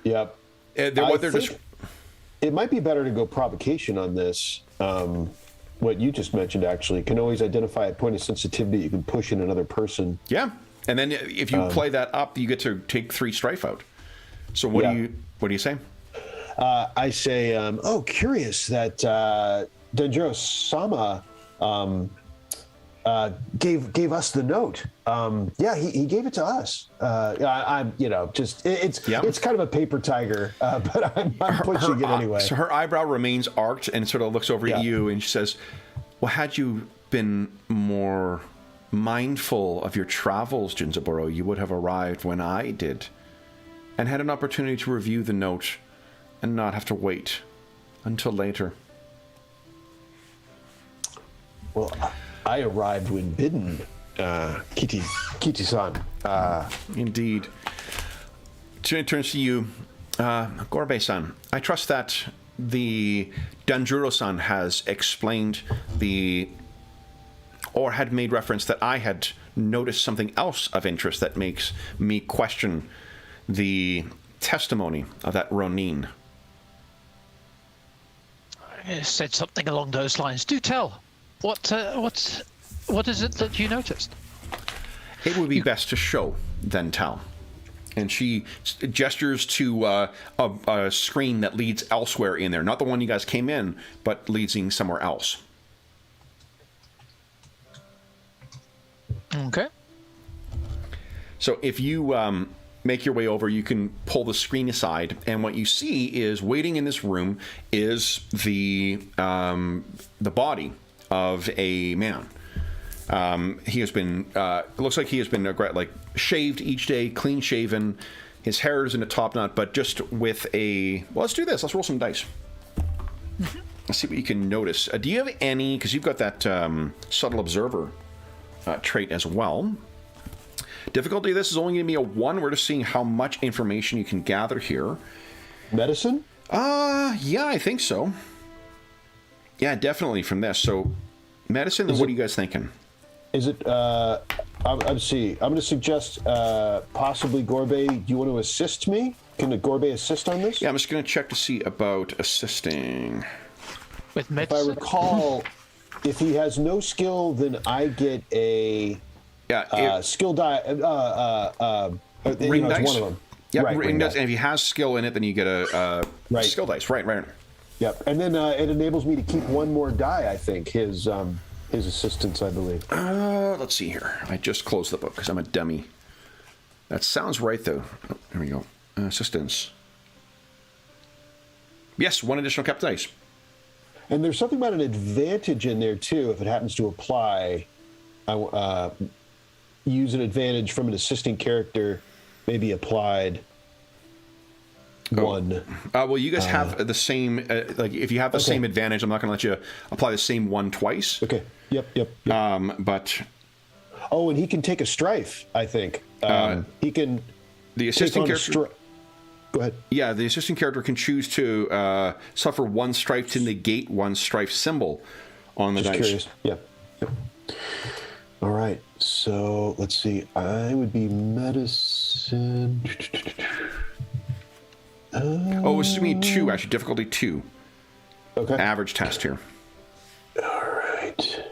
Yeah. It might be better to go provocation on this. What you just mentioned actually can always identify a point of sensitivity you can push in another person. Yeah, and then if you play that up, you get to take 3 strife out. So what do you say? I say, curious that Denjiro Sama gave us the note. He gave it to us. It's kind of a paper tiger, but I'm pushing it anyway. So her eyebrow remains arched and sort of looks over at you, and she says, "Well, had you been more mindful of your travels, Jinzaburo, you would have arrived when I did, and had an opportunity to review the note, and not have to wait until later." Well, I arrived when bidden, Kiti-san. Indeed. It turns to you, Gorbe-san. I trust that the Danjuro-san has explained or had made reference that I had noticed something else of interest that makes me question the testimony of that Ronin. I said something along those lines. Do tell. What is it that you noticed? It would be best to show than tell. And she gestures to a screen that leads elsewhere in there. Not the one you guys came in, but leading somewhere else. Okay. So if you make your way over, you can pull the screen aside, and what you see is waiting in this room is the body of a man. He has been, it looks like he has been shaved each day, clean shaven. His hair is in a top knot, but just with let's do this. Let's roll some dice. Mm-hmm. Let's see what you can notice. Do you have any, because you've got that subtle observer trait as well. Difficulty of this is only going to be a 1. We're just seeing how much information you can gather here. Medicine? Yeah, I think so. Yeah, definitely from this. So, medicine, what are you guys thinking? Is it let's see. I'm going to suggest possibly Gorbe. Do you want to assist me? Can Gorbe assist on this? Yeah, I'm just going to check to see about assisting. With If I medicine? recall, if he has no skill, then I get a skill die. Ring dice. One of them. Yep, right, ring dice. And if he has skill in it, then you get a skill dice. Right. Yep. And then it enables me to keep one more die. I think his assistance, I believe. Let's see here. I just closed the book because I'm a dummy. That sounds right, though. Oh, there we go. Assistance. Yes, one additional kept dice. And there's something about an advantage in there too. If it happens to apply, use an advantage from an assisting character, maybe applied. One. Well, you guys have the same. Like, if you have the same advantage, I'm not going to let you apply the same one twice. Okay. Yep. But. Oh, and he can take a strife. I think he can. The assisting character. Go ahead. Yeah, the assisting character can choose to suffer one strife to negate one strife symbol on the dice. Curious. Yep. All right. So let's see. I would be medicine. It's me 2, actually. Difficulty 2. Okay. Average test here. All right.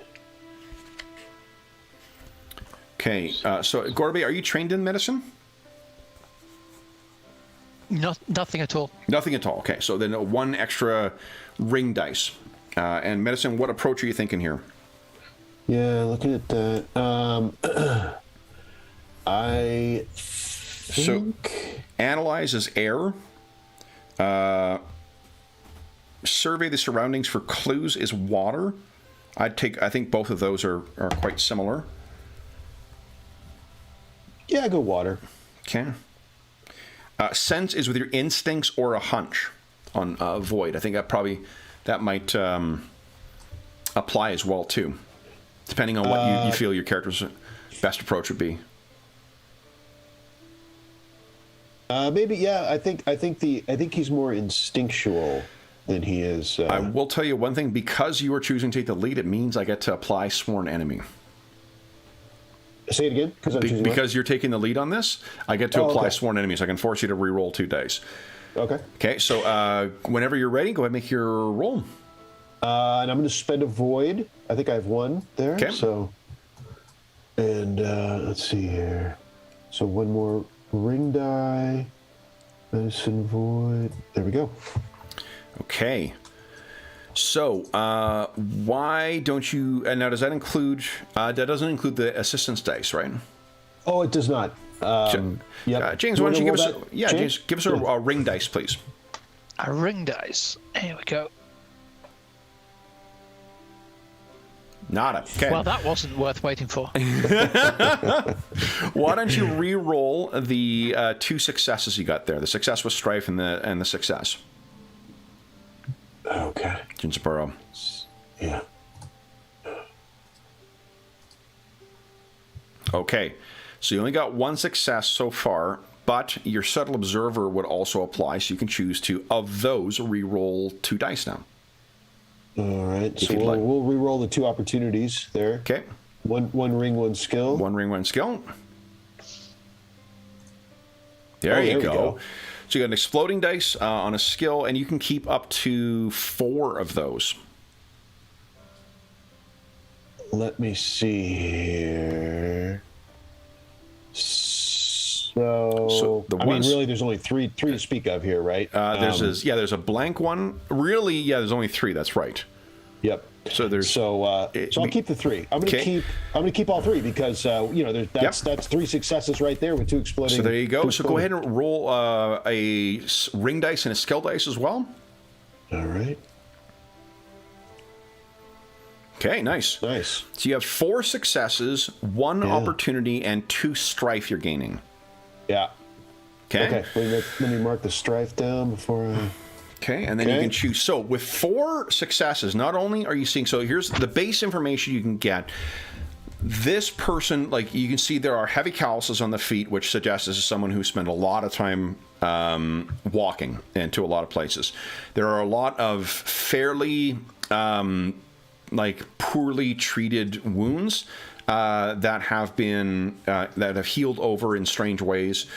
Okay. So, Gorbe, are you trained in medicine? Nothing at all. Nothing at all. Okay. So then one extra ring dice. And medicine, what approach are you thinking here? Yeah, looking at that. I think... So, analyze is air. Survey the surroundings for clues is water. I think both of those are quite similar. Yeah, go water. Okay. Sense is with your instincts or a hunch on void. I think that might apply as well too, depending on what you feel your character's best approach would be. Maybe, yeah. I think he's more instinctual than he is. I will tell you one thing: because you are choosing to take the lead, it means I get to apply sworn enemy. Say it again, because you're taking the lead on this. I get to apply sworn enemies. I can force you to re-roll 2 dice. Okay. Okay. So whenever you're ready, go ahead and make your roll. And I'm going to spend a void. I think I have 1 there. Okay. So, and let's see here. So 1 more ring die, medicine void. There we go. Okay. So, why don't you... now, does that include... that doesn't include the assistance dice, right? Oh, it does not. Yep. James, why don't you give us... James, give us a ring dice, please. A ring dice. Here we go. Nada. Okay. Well, that wasn't worth waiting for. Why don't you re-roll the 2 successes you got there? The success was strife and the success. Okay. Ginsborough. Yeah. Okay. So you only got 1 success so far, but your subtle observer would also apply, so you can choose to, of those, re-roll 2 dice now. All right. So we'll re-roll the 2 opportunities there. Okay. One ring, 1 skill. 1 ring, 1 skill. There you go. So you got an exploding dice on a skill, and you can keep up to 4 of those. Let me see here. So the really, there's only three to speak of here, right? There's a blank one. Really, there's only 3. That's right. Yep. So there's so I'll keep the 3. I'm gonna keep all 3 because that's 3 successes right there with 2 exploding. So there you go. So go ahead and roll a ring dice and a skill dice as well. All right. Okay, nice. Nice. So you have 4 successes, 1 opportunity, and 2 strife you're gaining. Yeah. Okay. Okay. Let me mark the strife down before I... Okay, and then you can choose. So with 4 successes, not only are you seeing... So here's the base information you can get. This person, like you can see there are heavy calluses on the feet, which suggests this is someone who spent a lot of time walking into a lot of places. There are a lot of fairly... poorly treated wounds. that have been that have healed over in strange ways.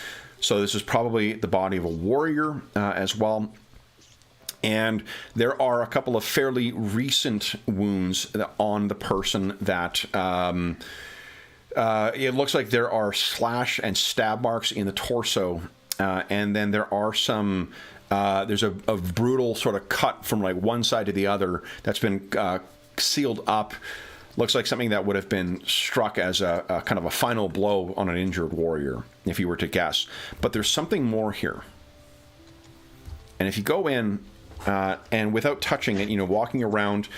So this is probably the body of a warrior as well. And there are a couple of fairly recent wounds on the person that it looks like there are slash and stab marks in the torso. And then there are some, there's a brutal sort of cut from like one side to the other that's been sealed up. Looks like something that would have been struck as a kind of a final blow on an injured warrior, if you were to guess. But there's something more here. And if you go in and without touching it, walking around,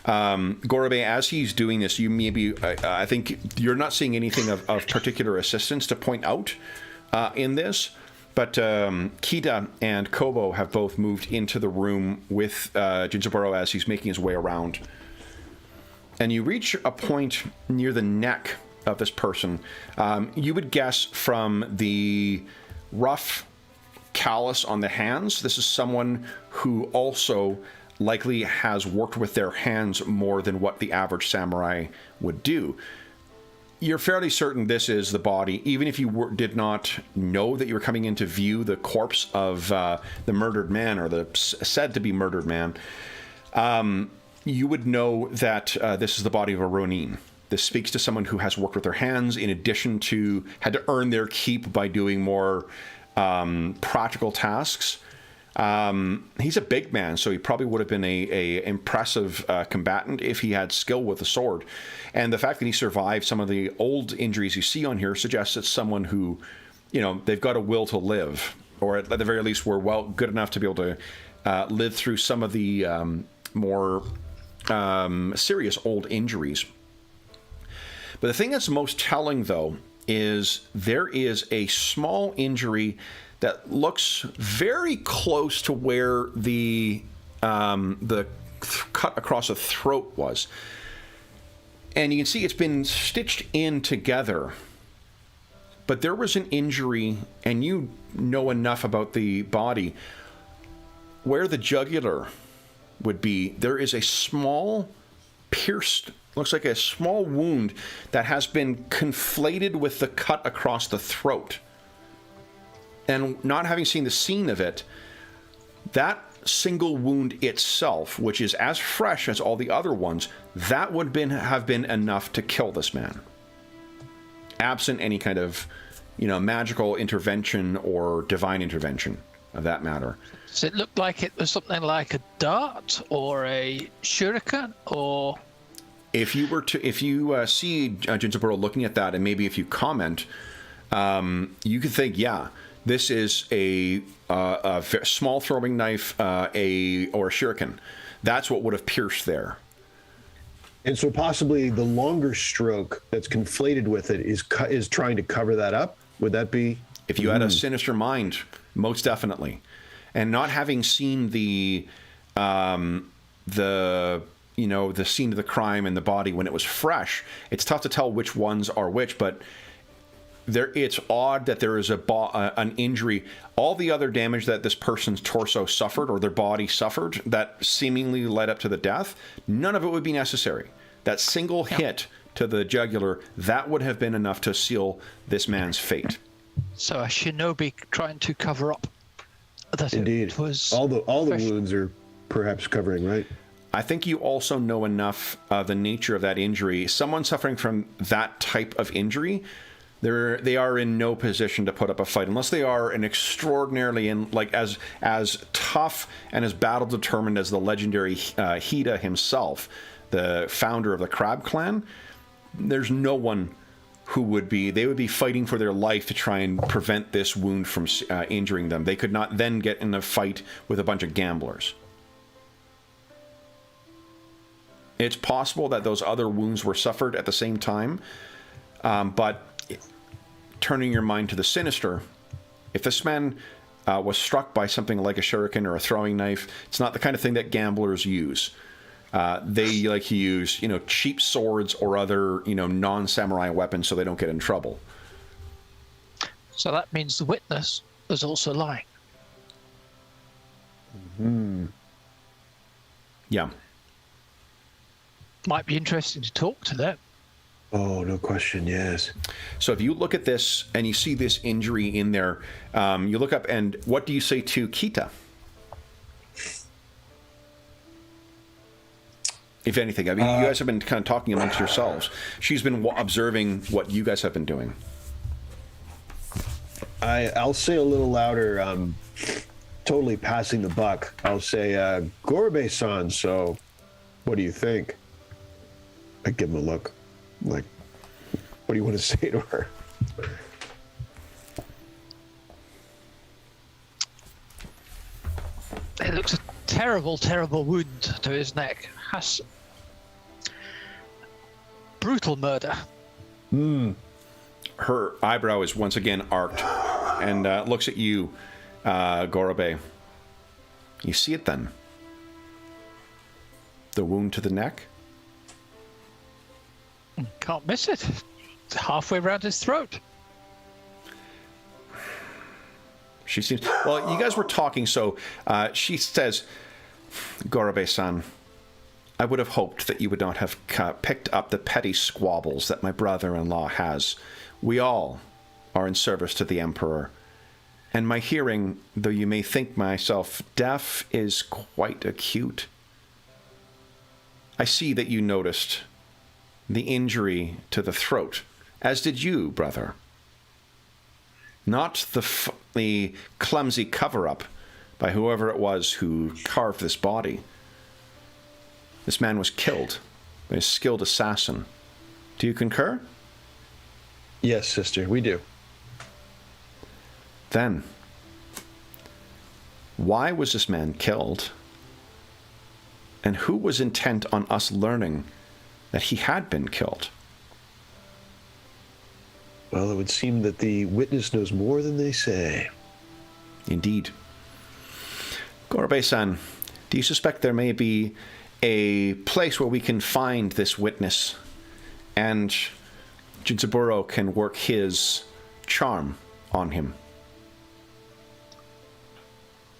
Gorobe, as he's doing this, you maybe, I think you're not seeing anything of particular assistance to point out in this. But Kita and Kobo have both moved into the room with Jinzaburo as he's making his way around. And you reach a point near the neck of this person. You would guess from the rough callus on the hands, this is someone who also likely has worked with their hands more than what the average samurai would do. You're fairly certain this is the body, even if you did not know that you were coming in to view the corpse of the murdered man, or the said to be murdered man. You would know that this is the body of a Ronin. This speaks to someone who has worked with their hands, in addition to had to earn their keep by doing more practical tasks. He's a big man, so he probably would have been a impressive combatant if he had skill with the sword. And the fact that he survived some of the old injuries you see on here suggests it's someone who, they've got a will to live, or at the very least were good enough to be able to live through some of the more serious old injuries. But the thing that's most telling, though, is there is a small injury that looks very close to where the cut across the throat was. And you can see it's been stitched in together. But there was an injury, and you know enough about the body, where the jugular would be. There is a small pierced, looks like a small wound that has been conflated with the cut across the throat. And not having seen the scene of it, that single wound itself, which is as fresh as all the other ones, that would have been enough to kill this man, absent any kind of, magical intervention or divine intervention of that matter. Does it look like it was something like a dart or a shuriken, or? If you see Jinzaburo looking at that, and maybe if you comment, you could think, yeah, this is a small throwing knife, or a shuriken. That's what would have pierced there. And so possibly the longer stroke that's conflated with it is trying to cover that up. Would that be? If you had a sinister mind, most definitely. And not having seen the scene of the crime and the body when it was fresh, it's tough to tell which ones are which, but it's odd that there is an injury. All the other damage that this person's torso suffered, or their body suffered, that seemingly led up to the death, none of it would be necessary. That single hit to the jugular, that would have been enough to seal this man's fate. So a shinobi trying to cover up that. Indeed. It was all the wounds are perhaps covering, right? I think you also know enough of the nature of that injury. Someone suffering from that type of injury, they are in no position to put up a fight unless they are an extraordinarily as tough and as battle determined as the legendary Hida himself, the founder of the Crab Clan. There's no one who would be fighting for their life to try and prevent this wound from injuring them. They could not then get in a fight with a bunch of gamblers. It's possible that those other wounds were suffered at the same time, but turning your mind to the sinister, if this man was struck by something like a shuriken or a throwing knife, it's not the kind of thing that gamblers use. They like to use, cheap swords or other, non-samurai weapons so they don't get in trouble. So that means the witness was also lying. Mm-hmm. Yeah. Might be interesting to talk to them. Oh, no question, yes. So if you look at this and you see this injury in there, you look up and what do you say to Kita? If anything, I mean, you guys have been kind of talking amongst yourselves. She's been observing what you guys have been doing. I'll say a little louder, totally passing the buck. I'll say, Gorbe-san, so what do you think? I give him a look. Like, what do you want to say to her? It looks a terrible, terrible wound to his neck. Has brutal murder. Her eyebrow is once again arced and looks at you, Gorobe. You see it then? The wound to the neck? Can't miss it. It's halfway around his throat. She seems... Well, you guys were talking, so she says, Gorobe-san, I would have hoped that you would not have picked up the petty squabbles that my brother-in-law has. We all are in service to the Emperor. And my hearing, though you may think myself deaf, is quite acute. I see that you noticed the injury to the throat, as did you, brother. Not the clumsy cover-up by whoever it was who carved this body. This man was killed by a skilled assassin. Do you concur? Yes, sister, we do. Then, why was this man killed? And who was intent on us learning that he had been killed? Well, it would seem that the witness knows more than they say. Indeed. Gorobe-san, do you suspect there may be a place where we can find this witness and Jinzaburo can work his charm on him?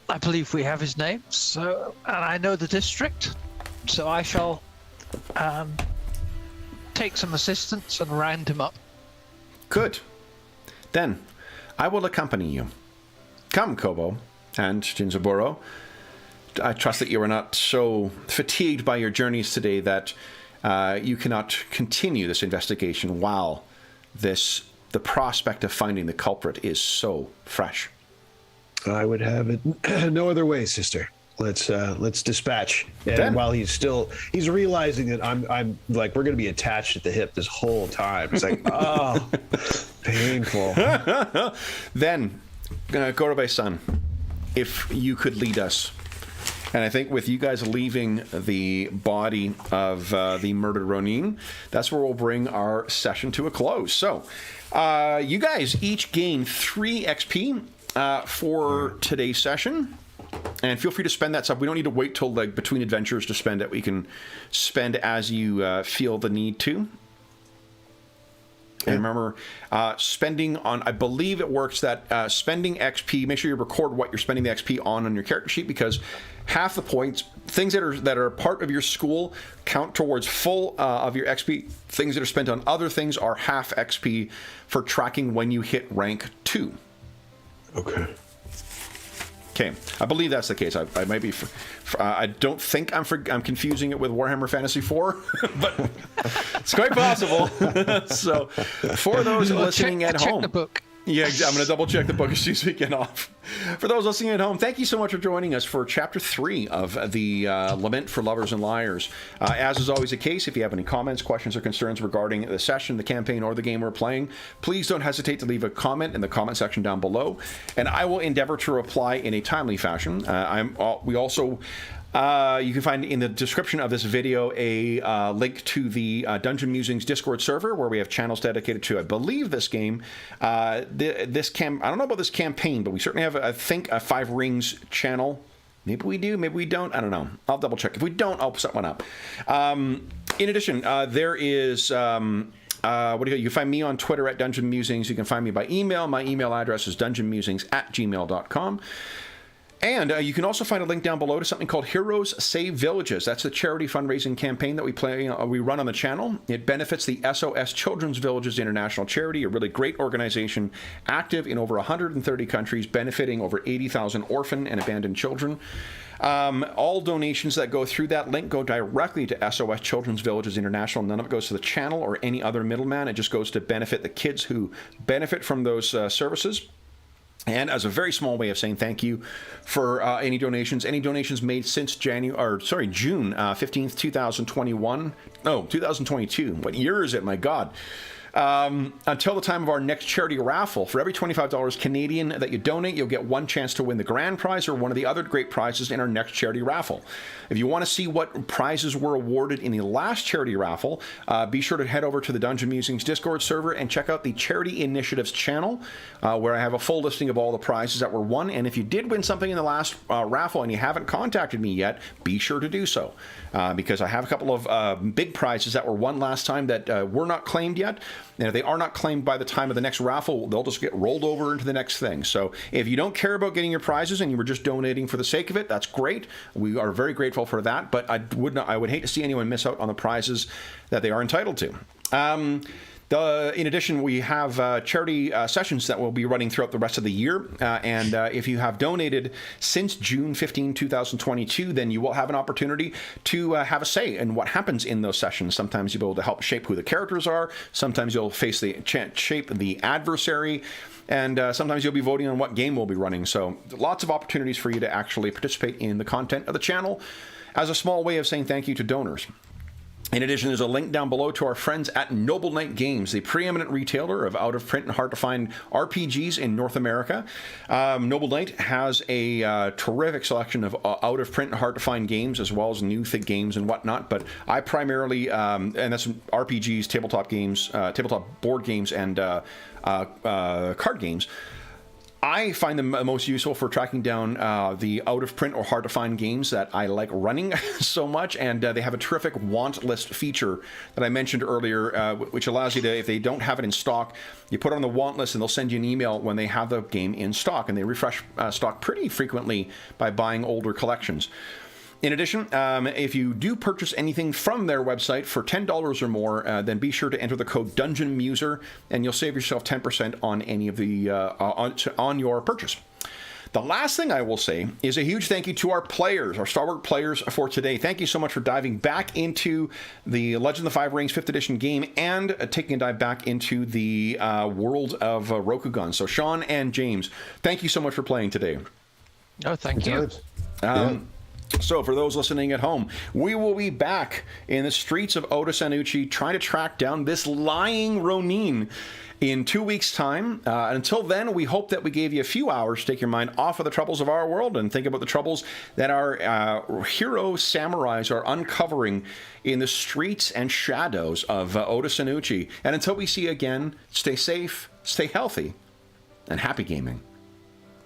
I believe we have his name, so, and I know the district, so I shall take some assistance and round him up. Good. Then, I will accompany you. Come, Kobo and Jinzaburo. I trust that you are not so fatigued by your journeys today that you cannot continue this investigation while the prospect of finding the culprit is so fresh. I would have it no other way, sister. Let's dispatch. And Then, while he's realizing that I'm like, we're going to be attached at the hip this whole time. It's like, oh, painful. Then, Gorobe-san, if you could lead us. And I think with you guys leaving the body of the murdered Ronin, that's where we'll bring our session to a close. So, you guys each gain 3 XP for today's session. And feel free to spend that stuff. We don't need to wait till like between adventures to spend it. We can spend as you feel the need to. And remember, spending on, I believe it works that spending XP, make sure you record what you're spending the XP on your character sheet, because half the points, things that are part of your school count towards full of your XP. Things that are spent on other things are half XP for tracking when you hit rank 2. Okay. Okay, I believe that's the case. I might be. I don't think I'm confusing it with Warhammer Fantasy 4, but it's quite possible. So, for those listening at home, check the book. Yeah, I'm going to double check the book as soon as we get off. For those listening at home, thank you so much for joining us for Chapter 3 of the Lament for Lovers and Liars. As is always the case, if you have any comments, questions, or concerns regarding the session, the campaign, or the game we're playing, please don't hesitate to leave a comment in the comment section down below, and I will endeavor to reply in a timely fashion. We also... you can find in the description of this video a link to the Dungeon Musings Discord server, where we have channels dedicated to, I believe, this game. I don't know about this campaign, but we certainly have, I think, a 5 Rings channel. Maybe we do, maybe we don't. I don't know. I'll double check. If we don't, I'll set one up. In addition, there is... you can find me on Twitter at Dungeon Musings. You can find me by email. My email address is dungeonmusings@gmail.com. And you can also find a link down below to something called Heroes Save Villages. That's the charity fundraising campaign that we run on the channel. It benefits the SOS Children's Villages International Charity, a really great organization active in over 130 countries, benefiting over 80,000 orphan and abandoned children. All donations that go through that link go directly to SOS Children's Villages International. None of it goes to the channel or any other middleman. It just goes to benefit the kids who benefit from those services. And as a very small way of saying thank you for any donations made since June 15th, 2021. No, 2022. What year is it? My God. Until the time of our next charity raffle. For every $25 Canadian that you donate, you'll get one chance to win the grand prize or one of the other great prizes in our next charity raffle. If you want to see what prizes were awarded in the last charity raffle, be sure to head over to the Dungeon Musings Discord server and check out the Charity Initiatives channel, where I have a full listing of all the prizes that were won. And if you did win something in the last raffle and you haven't contacted me yet, be sure to do so, because I have a couple of big prizes that were won last time that were not claimed yet. And if they are not claimed by the time of the next raffle, they'll just get rolled over into the next thing. So if you don't care about getting your prizes and you were just donating for the sake of it, that's great. We are very grateful for that. But I would hate to see anyone miss out on the prizes that they are entitled to. In addition, we have charity sessions that will be running throughout the rest of the year. And if you have donated since June 15, 2022, then you will have an opportunity to have a say in what happens in those sessions. Sometimes you'll be able to help shape who the characters are. Sometimes you'll shape the adversary. And sometimes you'll be voting on what game we'll be running. So lots of opportunities for you to actually participate in the content of the channel as a small way of saying thank you to donors. In addition, there's a link down below to our friends at Noble Knight Games, the preeminent retailer of out-of-print and hard-to-find RPGs in North America. Noble Knight has a terrific selection of out-of-print and hard-to-find games, as well as new games and whatnot. But I primarily, and that's RPGs, tabletop games, tabletop board games, and card games. I find them most useful for tracking down the out-of-print or hard-to-find games that I like running so much, and they have a terrific want list feature that I mentioned earlier, which allows you to, if they don't have it in stock, you put it on the want list and they'll send you an email when they have the game in stock, and they refresh stock pretty frequently by buying older collections. In addition, if you do purchase anything from their website for $10 or more, then be sure to enter the code DungeonMuser, and you'll save yourself 10% on any of the on your purchase. The last thing I will say is a huge thank you to our players, our stalwart players for today. Thank you so much for diving back into the Legend of the Five Rings 5th edition game and taking a dive back into the world of Rokugan. So Sean and James, thank you so much for playing today. Oh, thank you. So for those listening at home, we will be back in the streets of Oda Sanucci trying to track down this lying Ronin in 2 weeks' time. Until then, we hope that we gave you a few hours to take your mind off of the troubles of our world and think about the troubles that our hero samurais are uncovering in the streets and shadows of Oda Sanucci. And until we see you again, stay safe, stay healthy, and happy gaming.